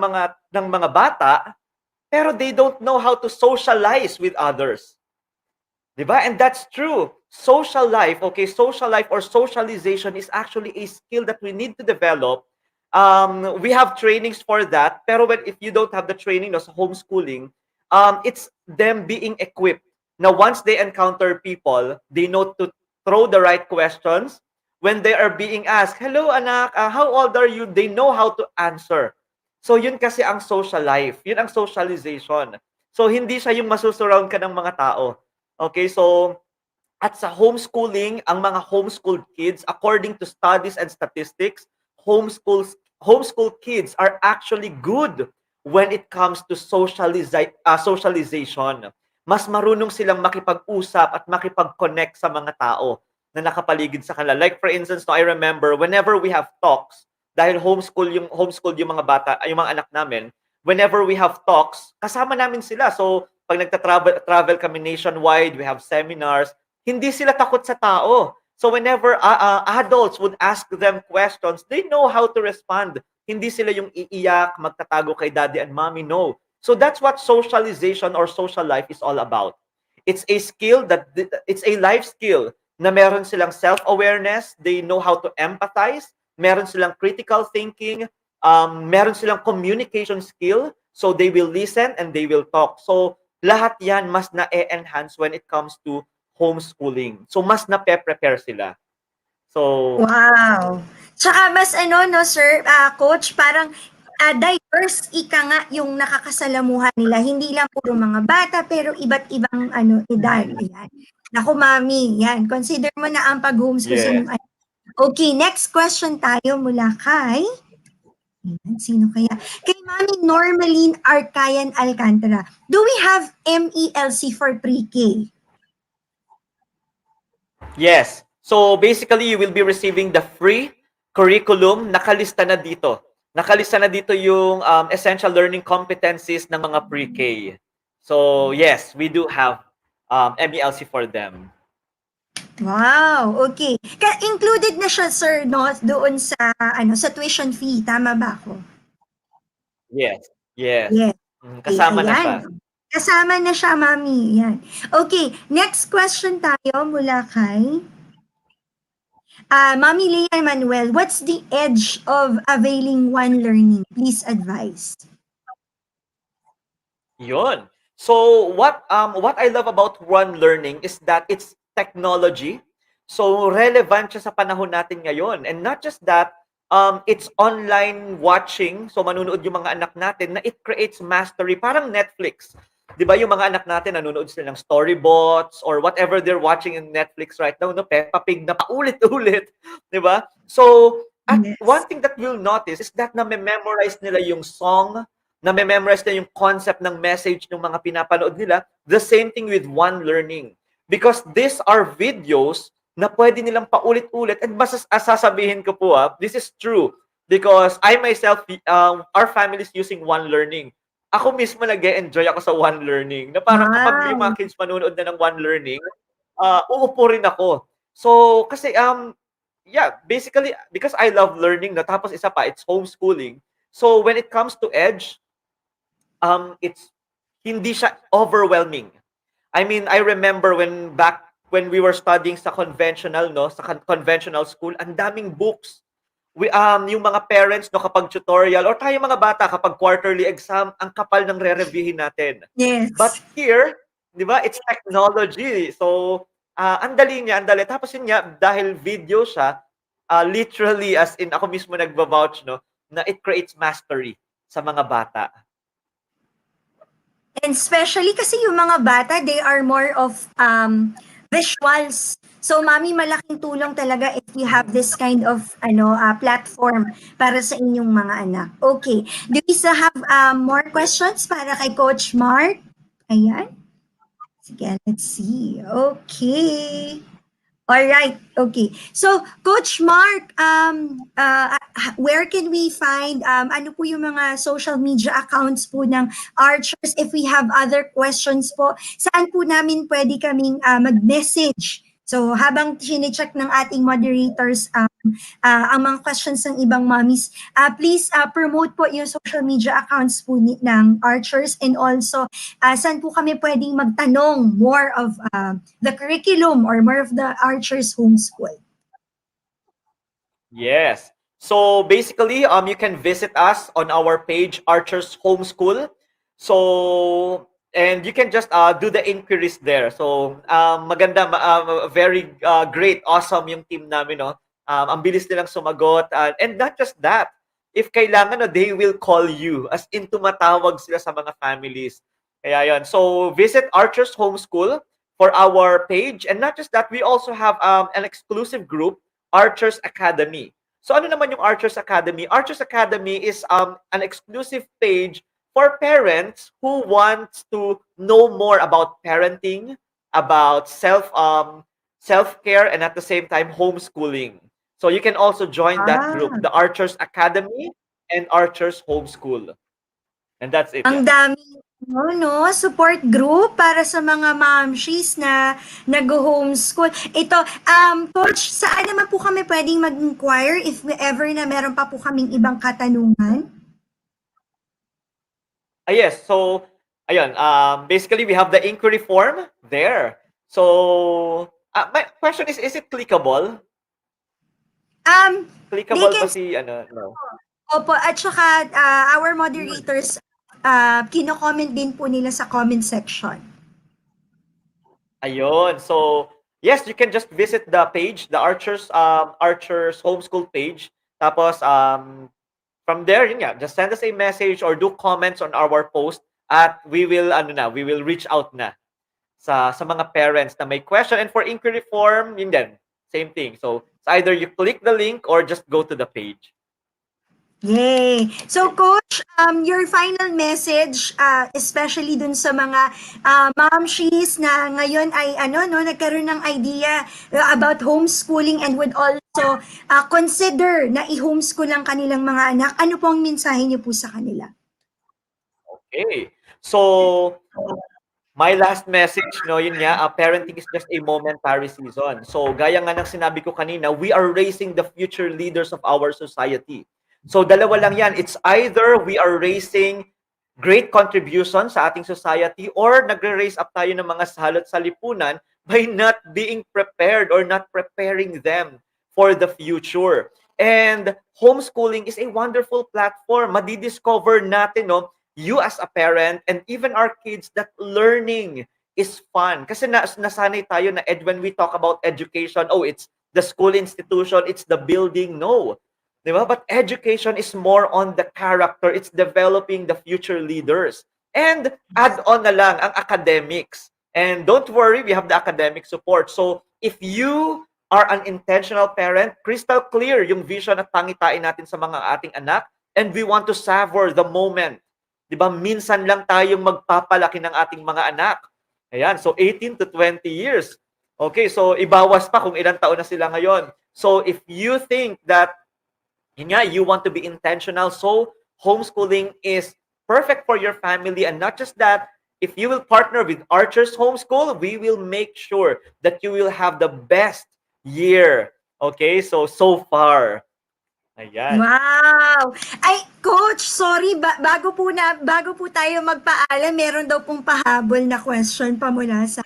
mga bata, pero they don't know how to socialize with others. Diba? And that's true. Social life or socialization is actually a skill that we need to develop. We have trainings for that, pero if you don't have the training sa homeschooling, it's them being equipped. Now, once they encounter people, they know to throw the right questions. When they are being asked, hello anak, how old are you? They know how to answer. So yun kasi ang social life. Yun ang socialization. So hindi siya yung masusurround ka ng mga tao. Okay, so At sa homeschooling, ang mga homeschooled kids, according to studies and statistics, homeschool kids are actually good when it comes to socialization. Mas marunong silang makipag-usap at makipag-connect sa mga tao na nakapaligid sa kanila. Like for instance, no, I remember whenever we have talks, dahil homeschool yung mga bata, yung mga anak namin, whenever we have talks, kasama namin sila. So, pag nagta-travel kami nationwide, we have seminars, hindi sila takot sa tao. So whenever adults would ask them questions, they know how to respond. Hindi sila yung iiyak, magtatago kay daddy and mommy, no. So that's what socialization or social life is all about. It's a skill it's a life skill na meron silang self-awareness, they know how to empathize, meron silang critical thinking, meron silang communication skill, so they will listen and they will talk. So lahat yan mas na-enhance when it comes to homeschooling. So mas na-prepare sila. So wow. Tsaka mas no sir, coach, parang diverse nga yung nakakasalamuhan nila. Hindi lang puro mga bata, pero iba't ibang edad. Ayan. Naku, mami, yan. Consider mo na ang pag-homeschool sa yes. Okay, next question tayo mula kay... Ayan, sino kaya? Kay Mami Normaline Arcayan Alcantara. Do we have MELC for pre-K? Yes. So basically, you will be receiving the free curriculum. Nakalista na dito. Nakalista na dito yung essential learning competencies ng mga pre-K. So yes, we do have MELC for them. Wow, okay. Included na siya, sir, no, doon sa sa tuition fee, tama ba ako? Yes. Yes. Yes. Kasama na siya. Kasama na siya, mami. Yan. Okay, next question tayo mula kay Mami Leah Manuel. What's the edge of availing one learning? Please advise. Yun. So what I love about one learning is that it's technology. So relevant siya sa panahon natin ngayon. And not just that, it's online watching. So manunood yung mga anak natin na it creates mastery. Parang Netflix. Di ba yung mga anak natin nanonood sila ng storybots or whatever they're watching in Netflix right now, no? Peppa Pig na paulit-ulit. Di ba? So one thing that we'll notice is that na-memorize nila yung song, na-memorize nila yung concept ng message ng mga pinapanood nila. The same thing with one learning. Because these are videos na pwede nilang paulit-ulit. And sasabihin ko po, this is true. Because I myself, our family is using one learning. Ako mismo nag-enjoy ako sa one learning. Na parang kapag yung mga kids manunood na ng one learning, uupo rin ako. So, kasi, basically, because I love learning, na tapos isa pa, it's homeschooling. So, when it comes to edge, it's hindi siya overwhelming. I mean, I remember when we were studying sa conventional, no, sa conventional school, ang daming books. Yung mga parents, no, kapag tutorial, or tayo mga bata, kapag quarterly exam, ang kapal ng re-reviewin natin. Yes. But here, di ba, it's technology. So, ang dali niya, ang dali. Tapos yun nga, dahil video siya, literally, as in, ako mismo nagba-vouch, no, na it creates mastery sa mga bata. And especially kasi yung mga bata, they are more of visuals. So, mami, malaking tulong talaga if you have this kind of platform para sa inyong mga anak. Okay. Do we still have more questions para kay Coach Mark? Ayan. Sige, let's see. Okay. All right. Okay. So, Coach Mark, where can we find, ano po yung mga social media accounts po ng Archers? If we have other questions po, saan po namin pwede kaming mag-message? So, habang sine-check ng ating moderators ang mga questions ng ibang mommies, please promote po yung social media accounts po ng Archers, and also saan po kami pwedeng magtanong more of the curriculum or more of the Archers Homeschool. Yes. So basically, you can visit us on our page, Archers Homeschool. So, and you can just do the inquiries there. So, maganda, very great, awesome yung team namin, no? Ang bilis nilang sumagot. And not just that, if kailangan, no, they will call you. As in, tumatawag sila sa mga families. Kaya yun. So, visit Archers Homeschool for our page. And not just that, we also have an exclusive group, Archers Academy. So ano naman yung Archers Academy? Archers Academy is an exclusive page for parents who want to know more about parenting, about self-care, and at the same time homeschooling. So you can also join that group, the Archers Academy and Archers Homeschool. And that's it. Ang dami no, support group para sa mga momshies na nag-homeschool. Ito, Coach, saan naman po kami pwedeng mag-inquire if ever na meron pa po kaming ibang katanungan? Yes, so, ayun, basically we have the inquiry form there. So, my question is it clickable? Clickable ba si, no? Opo, at saka our moderators, kino-comment din po nila sa comment section. Ayun. So, yes, you can just visit the page, the Archers Homeschool page. Tapos, from there, yun nga, just send us a message or do comments on our post at we will reach out na sa mga parents na may question. And for inquiry form, yun din, same thing. So, it's either you click the link or just go to the page. Yay! So, Coach, your final message, especially dun sa mga momshies na ngayon ay nagkaroon ng idea about homeschooling and would also consider na i-homeschool ang kanilang mga anak. Ano po ang mensahe niyo po sa kanila? Okay. So, my last message, yun nga, parenting is just a momentary season. So, gaya nga ng sinabi ko kanina, we are raising the future leaders of our society. So, dalawa lang yan. It's either we are raising great contribution sa ating society or nagre-raise up tayo ng mga salot sa lipunan by not being prepared or not preparing them for the future. And homeschooling is a wonderful platform. Madidiscover natin, you as a parent and even our kids that learning is fun. Kasi nasanay tayo na when we talk about education, it's the school institution, it's the building. No. Diba? But education is more on the character. It's developing the future leaders. And add on na lang ang academics. And don't worry, we have the academic support. So if you are an intentional parent, crystal clear yung vision at pangitain natin sa mga ating anak, and we want to savor the moment. Diba? Minsan lang tayong magpapalaki ng ating mga anak. Ayan, so 18 to 20 years. Okay, so ibawas pa kung ilang taon na sila ngayon. So if you think that you want to be intentional, so homeschooling is perfect for your family. And not just that, if you will partner with Archers Homeschool, we will make sure that you will have the best year. Okay, so far. Ayan. Wow! Ay, Coach, sorry, bago po tayo magpaalam, meron daw pong pahabol na question pa mula sa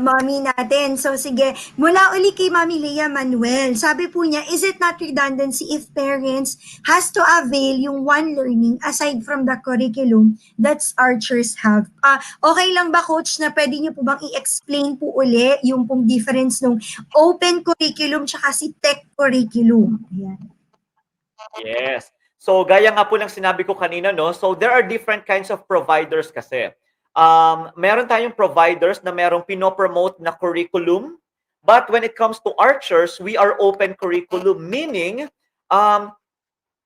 mommy natin. So sige, mula uli kay Mommy Leah Manuel. Sabi po niya, is it not redundancy if parents has to avail yung one learning aside from the curriculum that's Archers have? Okay lang ba, Coach, na pwede niyo po bang i-explain po uli yung pong difference ng open curriculum tsaka si tech curriculum? Ayan. Yes. So, gaya nga po ng sinabi ko kanina, so there are different kinds of providers kasi. Meron tayong providers na merong pinopromote na curriculum, but when it comes to Archers, we are open curriculum, meaning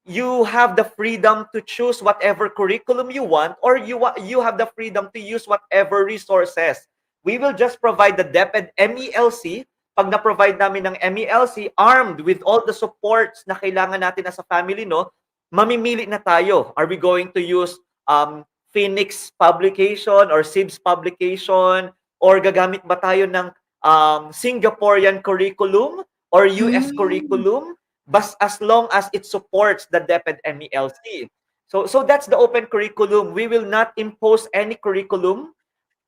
you have the freedom to choose whatever curriculum you want, or you have the freedom to use whatever resources. We will just provide the DepEd MELC. Pag na-provide namin ng MELC, armed with all the supports na kailangan natin as a family, mamimili na tayo. Are we going to use Phoenix publication or SIBS publication? Or gagamit ba tayo ng Singaporean curriculum or US curriculum? But as long as it supports the DepEd MELC. So that's the open curriculum. We will not impose any curriculum.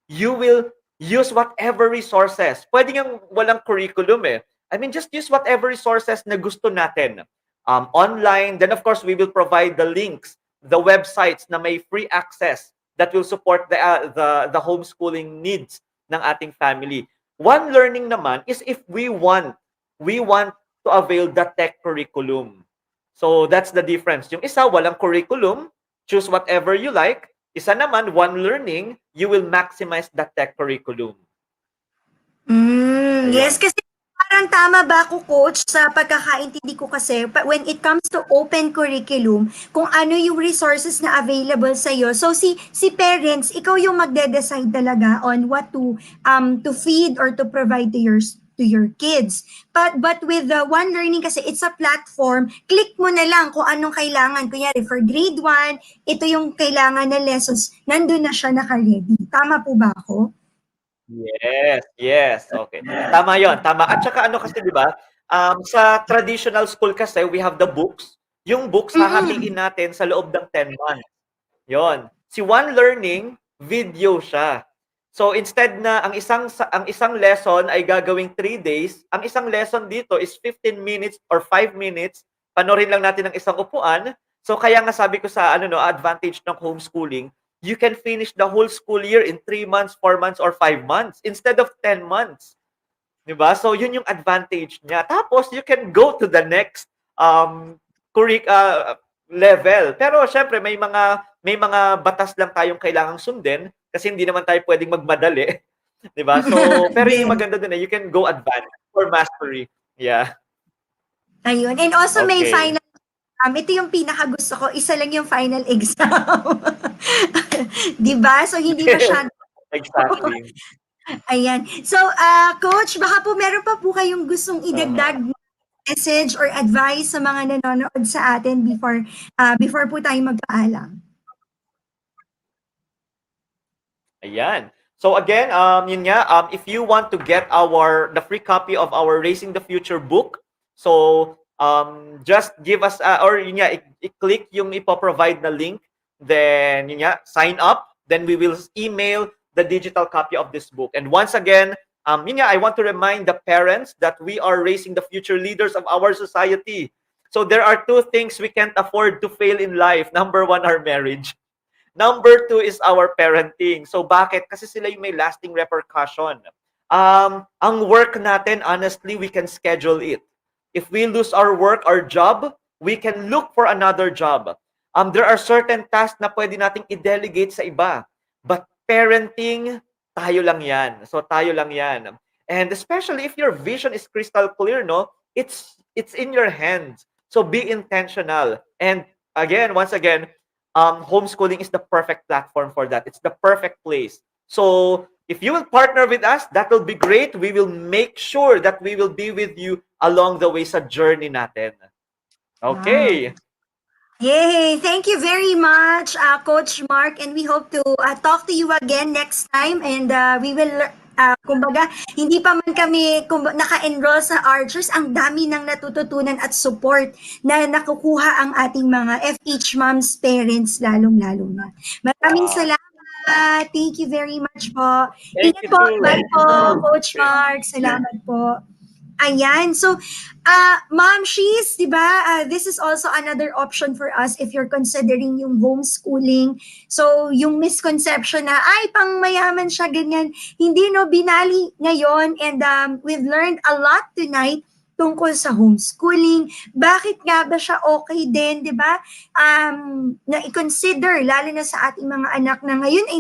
You will use whatever resources. Pwede nga walang curriculum I mean, just use whatever resources na gusto natin. Online, then of course, we will provide the links, the websites na may free access that will support the homeschooling needs ng ating family. One learning naman is if we want to avail the tech curriculum. So that's the difference. Yung isa, walang curriculum, choose whatever you like. Isa naman, one learning, you will maximize the tech curriculum. Yes, Ayan. kasi parang tama ba ako, coach, sa pagkakaintindi ko kasi when it comes to open curriculum, kung ano yung resources na available sa iyo. So si parents, ikaw yung magde-decide talaga on what to feed or to provide to your kids. But with the One Learning kasi it's a platform, click mo na lang kung anong kailangan. Kunyari for grade 1, ito yung kailangan na lessons, nandun na siya naka-ready. Tama po ba ako? Yes, yes. Okay. Tama 'yon, tama. At saka ano kasi 'di ba, sa traditional school kasi we have the books. Yung books hahatiin natin sa loob ng 10 months. 'Yon. Si One Learning, video siya. So instead na ang isang lesson ay gagawing 3 days, ang isang lesson dito is 15 minutes or 5 minutes. Panoorin lang natin ng isang upuan. So kaya nga sabi ko sa advantage ng homeschooling, you can finish the whole school year in 3 months, 4 months, or 5 months instead of 10 months. Diba? So, yun yung advantage niya. Tapos, you can go to the next level. Pero, syempre, may mga batas lang tayong kailangang sundin kasi hindi naman tayo pwedeng magmadali. Diba? So, pero yung maganda dun you can go advanced for mastery. Yeah. Ayun. And also, may Okay. final ito yung pinakagusto ko, isa lang yung final exam. 'Di ba? So hindi masyado. Exactly. Ayan. So, coach, baka po meron pa po kayong gustong idagdag message or advice sa mga nanonood sa atin before po tayo magpaalam. Ayan. So again, yun nga, if you want to get the free copy of our Raising the Future book, so just give us or yun nga, i-click yung ipo-provide na link, then yun nga, sign up, then we will email the digital copy of this book. And once again, yun nga, I want to remind the parents that we are raising the future leaders of our society. So there are 2 things we can't afford to fail in life. Number 1, our marriage. Number 2 is our parenting. So bakit? Kasi sila yung may lasting repercussion. Ang work natin, honestly, we can schedule it. If we lose our work, our job, we can look for another job. There are certain tasks na pwede nating i-delegate sa iba. But parenting, tayo lang yan. So tayo lang yan. And especially if your vision is crystal clear, no? It's in your hands. So be intentional. And again, once again, homeschooling is the perfect platform for that. It's the perfect place. So if you will partner with us, that will be great. We will make sure that we will be with you along the way sa journey natin. Okay. Wow. Yay! Thank you very much, Coach Mark, and we hope to talk to you again next time. And we will, kumbaga, hindi pa man kami naka-enroll sa Archers, ang dami nang natututunan at support na nakukuha ang ating mga FH moms, parents, lalong-lalo na. Maraming salamat. Thank you very much po. Ingat po. Bye po, Coach Mark. Salamat po. Ayan. So, Mom She's, di ba, this is also another option for us if you're considering yung homeschooling. So, yung misconception na, ay, pang mayaman siya, ganyan. Hindi, no, binali ngayon. And we've learned a lot tonight tungkol sa homeschooling. Bakit nga ba siya okay din, di ba? Na i-consider, lalo na sa ating mga anak na ngayon ay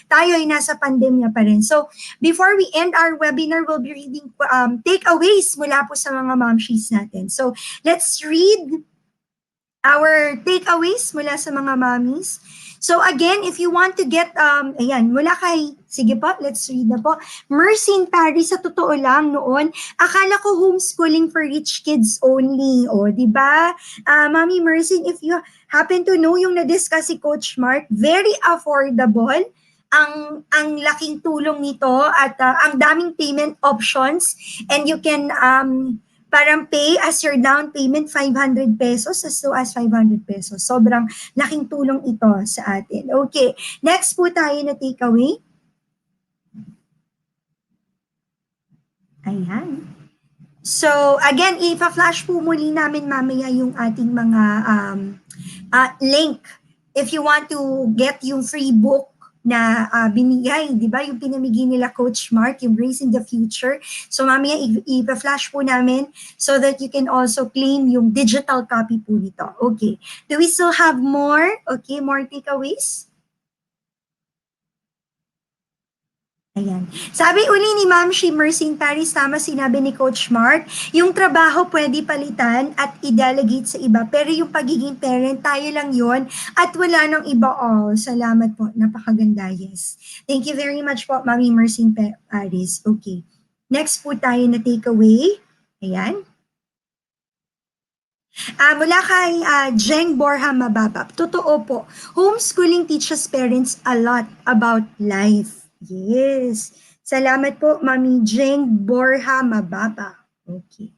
tayo ay nasa pandemya pa rin. So, before we end our webinar, we'll be reading takeaways mula po sa mga momshies natin. So, let's read our takeaways mula sa mga mommies. So again, if you want to get, ayan, mula kay, sige po, let's read na po. Mercy in Paris, sa totoo lang noon, akala ko homeschooling for rich kids only. O, di ba? Mami Mercy, if you happen to know yung na-discuss si Coach Mark, very affordable. Ang laking tulong nito at ang daming payment options, and you can parang pay as your down payment 500 pesos as low as 500 pesos. Sobrang laking tulong ito sa atin. Okay, next po tayo na takeaway. Ayan. So, again, ipa-flash po muli namin mamaya yung ating mga link. If you want to get yung free book na binigay, di ba? Yung pinamigay nila Coach Mark, yung Raising the Future. So mamaya ipa-flash po namin so that you can also claim yung digital copy po nito. Okay. Do we still have more? Okay, more takeaways? Ayan. Sabi uli ni Ma'am Mercy Paris, tama sinabi ni Coach Mark, yung trabaho pwede palitan at i-delegate sa iba. Pero yung pagiging parent, tayo lang yon at wala nang iba. Oh, salamat po. Napakaganda, yes. Thank you very much po, Ma'am Mercy Paris. Okay. Next po tayo na takeaway. Ayan. Mula kay Jeng Borja Mababab. Totoo po, homeschooling teaches parents a lot about life. Yes. Salamat po, Mami Jeng Borja Mababa. Okay.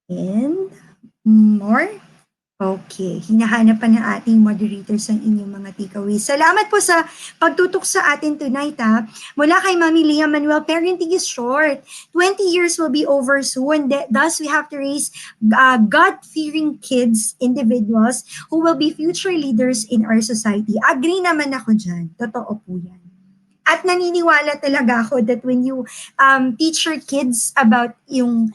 And more? Okay. Hinahanap pa ng ating moderators ang inyong mga takeaways. Salamat po sa pagtutok sa atin tonight. Mula kay Mami Leah Manuel, parenting is short. 20 years will be over soon. Thus, we have to raise God-fearing kids, individuals, who will be future leaders in our society. Agree naman ako dyan. Totoo po yan. At naniniwala talaga ako that when you teach your kids about yung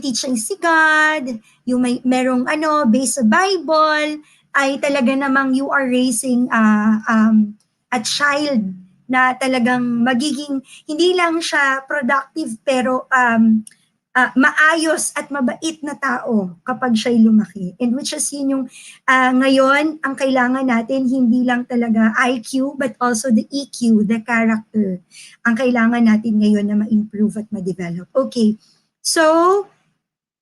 teaching si God, yung merong based sa Bible, ay talaga namang you are raising a child na talagang magiging hindi lang siya productive pero maayos at mabait na tao kapag siya'y lumaki. And which is yun yung ngayon, ang kailangan natin, hindi lang talaga IQ, but also the EQ, the character. Ang kailangan natin ngayon na ma-improve at ma-develop. Okay. So,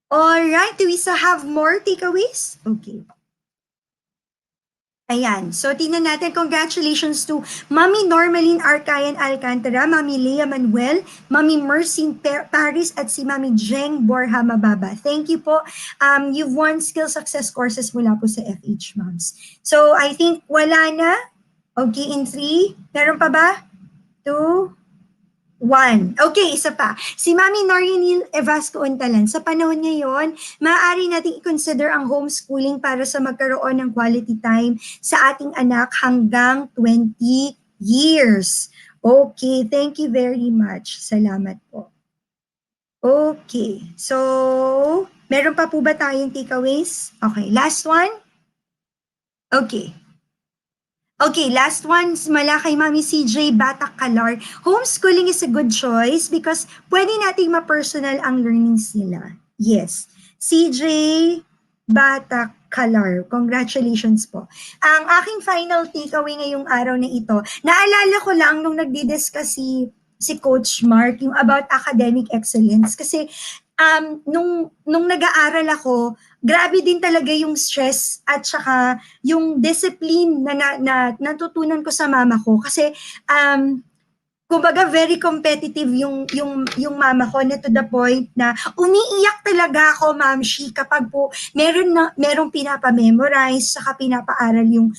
alright. Do we still have more takeaways? Okay. Ayan. So, tingnan natin. Congratulations to Mami Normaline Arcayan Alcantara, Mami Leah Manuel, Mami Mercy Paris, at si Mami Jeng Borja Mababa. Thank you po. You've won skill success courses mula po sa FH Moms. So, I think wala na. Okay, in 3. Meron pa ba? 2, 1. Okay, isa pa. Si Mami Norianil Evasco Untalan, sa panahon ngayon, maaari nating i-consider ang homeschooling para sa magkaroon ng quality time sa ating anak hanggang 20 years. Okay, thank you very much. Salamat po. Okay, so, meron pa po ba tayong takeaways? Okay, last one? Okay. Okay, last one, mula kay Mami CJ Batak Kalar. Homeschooling is a good choice because pwede nating ma-personal ang learnings nila. Yes. CJ Batak Kalar, congratulations po. Ang aking final takeaway ngayong araw na ito, naalala ko lang nung nagdi-discuss si Coach Mark yung about academic excellence kasi nung nag-aaral ako, grabe din talaga yung stress at saka yung discipline na natutunan ko sa mama ko kasi kumbaga very competitive yung mama ko na to the point na umiiyak talaga ako, Ma'am Shi, kapag po merong pinapa-memorize saka pinapaaral yung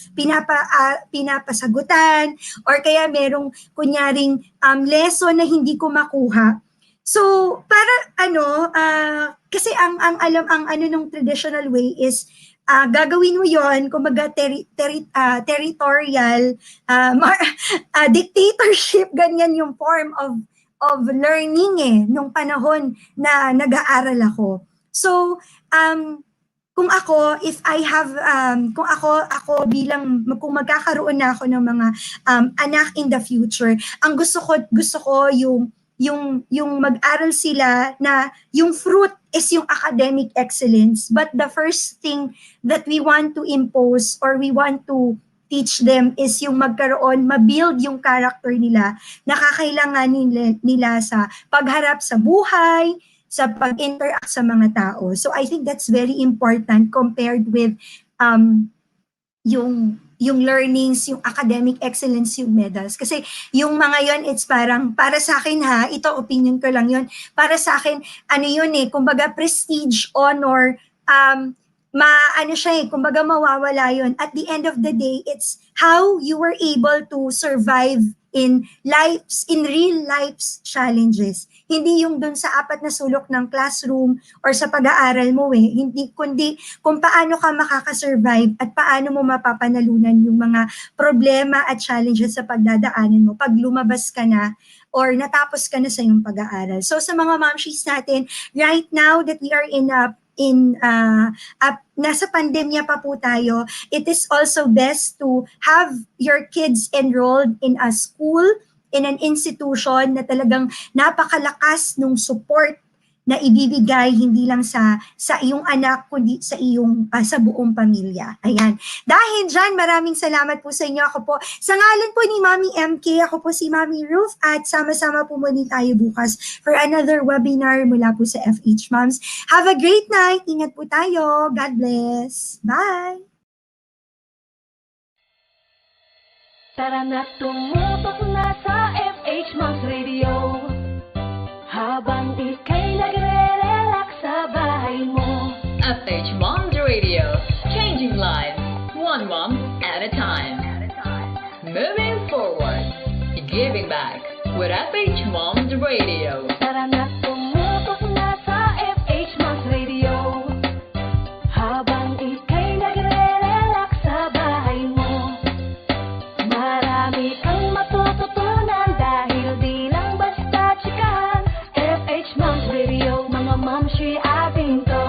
pinapasagutan or kaya merong kunyaring lesson na hindi ko makuha. So, para kasi ang nung traditional way is gagawin mo yon kumbaga territorial dictatorship, ganyan yung form of learning nung panahon na nag-aaral ako. So, kung ako kung magkakaroon na ako ng mga anak in the future, ang gusto ko yung mag-aral sila na yung fruit is yung academic excellence, but the first thing that we want to impose or we want to teach them is yung ma-build yung character nila na kakailanganin nila sa pagharap sa buhay, sa pag-interact sa mga tao. So I think that's very important compared with yung learnings, yung academic excellence, yung medals. Kasi yung mga yon, it's parang, para sa akin ito opinion ko lang yon, para sa akin, kumbaga prestige, honor, kumbaga mawawala yon. At the end of the day, it's how you were able to survive in real life's challenges. Hindi yung dun sa apat na sulok ng classroom or sa pag-aaral mo hindi, kundi kung paano ka makakasurvive at paano mo mapapanalunan yung mga problema at challenges sa pagdadaanan mo pag lumabas ka na or natapos ka na sa iyong pag-aaral. So sa mga momshies natin, right now that we are nasa pandemya pa po tayo, it is also best to have your kids enrolled in a school in an institution na talagang napakalakas nung support na ibibigay hindi lang sa iyong anak kundi sa iyong sa buong pamilya. Ayan. Dahil dyan, maraming salamat po sa inyo. Ako po, sa ngalan po ni Mami MK, ako po si Mami Ruth at sama-sama po muli tayo bukas for another webinar mula po sa FH Moms. Have a great night. Ingat po tayo. God bless. Bye. Tara na tumutok na sa FH Moms Radio. Habang ika'y nagre-relax sa bahay mo. FH Moms Radio, changing lives, one mom at a time. Moving forward, giving back with FH Moms Radio. Tara na tumutok na sa FH Moms Radio. Habang ika'y nagre-relax sa bahay mo. Marami kang matututunan dahil di lang basta chikahan. FH Moms Radio, mga mamshi ating to.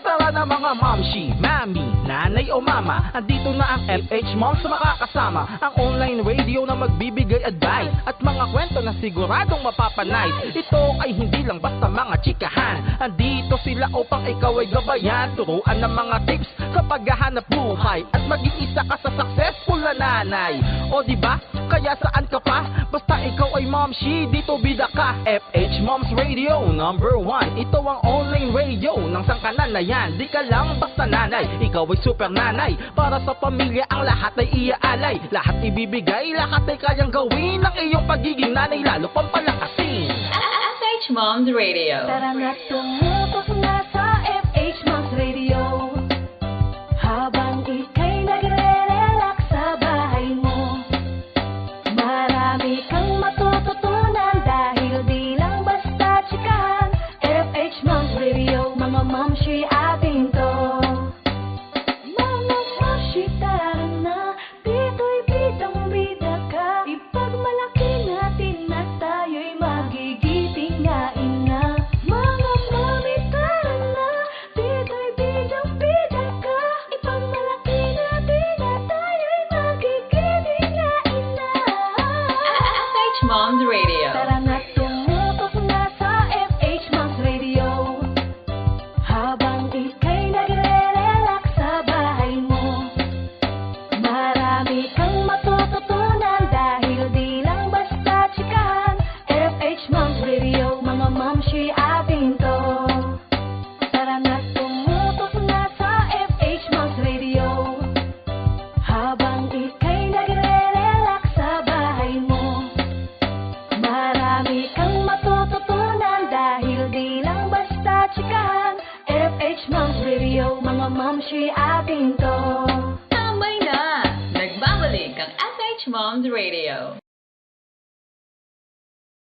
Tara na mga mamshi, mami, nanay o mama, andito na ang FH Moms makakasama. Ang online radio na magbibigay advice at mga kwento na siguradong mapapanay. Ito ay hindi lang basta mga chikahan, andito sila upang ikaw ay gabayan. Turuan ng mga tips sa paghahanap buhay at maging isa ka sa successful na nanay. O diba? Kaya saan ka pa? Basta ikaw ay momshi, dito bida ka. FH Moms Radio, number 1. Ito ang online radio ng sangkanan na yan. Di ka lang basta nanay, ikaw ay super nanay. Para sa pamilya ang lahat ay iaalay. Lahat ibibigay, lahat ay kayang gawin. Ang iyong pagiging nanay lalo pang palakasin. FH Moms Radio. Tara na tumutok na sa FH Moms Radio. Habang ika'y nagre-relax sa bahay mo. Marami kang matututunan dahil di lang basta chikahan. FH Moms Radio, mga mamshi ating to. Mga mamshi, tara na, dito'y bidang-bida ka. Ipagmalaki natin na tayo'y magigiting na ina. Mga mami, tara na, dito'y bidang-bida ka. Ipagmalaki natin na tayo'y magigiting na ina. FH Moms Radio. Tara na tumutok na sa FH Moms Radio. Habang ika'y nagre-relax sa bahay mo. Marami kang matututunan dahil di lang basta chikahan. FH Moms Radio, mga mamshi ating to. Tara na tumutok na sa FH Moms Radio. Habang ika'y nagre-relax sa bahay mo. Marami kang matututunan dahil di lang basta chikahan. FH Moms Radio, mga mamshi ating to. Tambay na! Nagbabalik ang FH Moms Radio.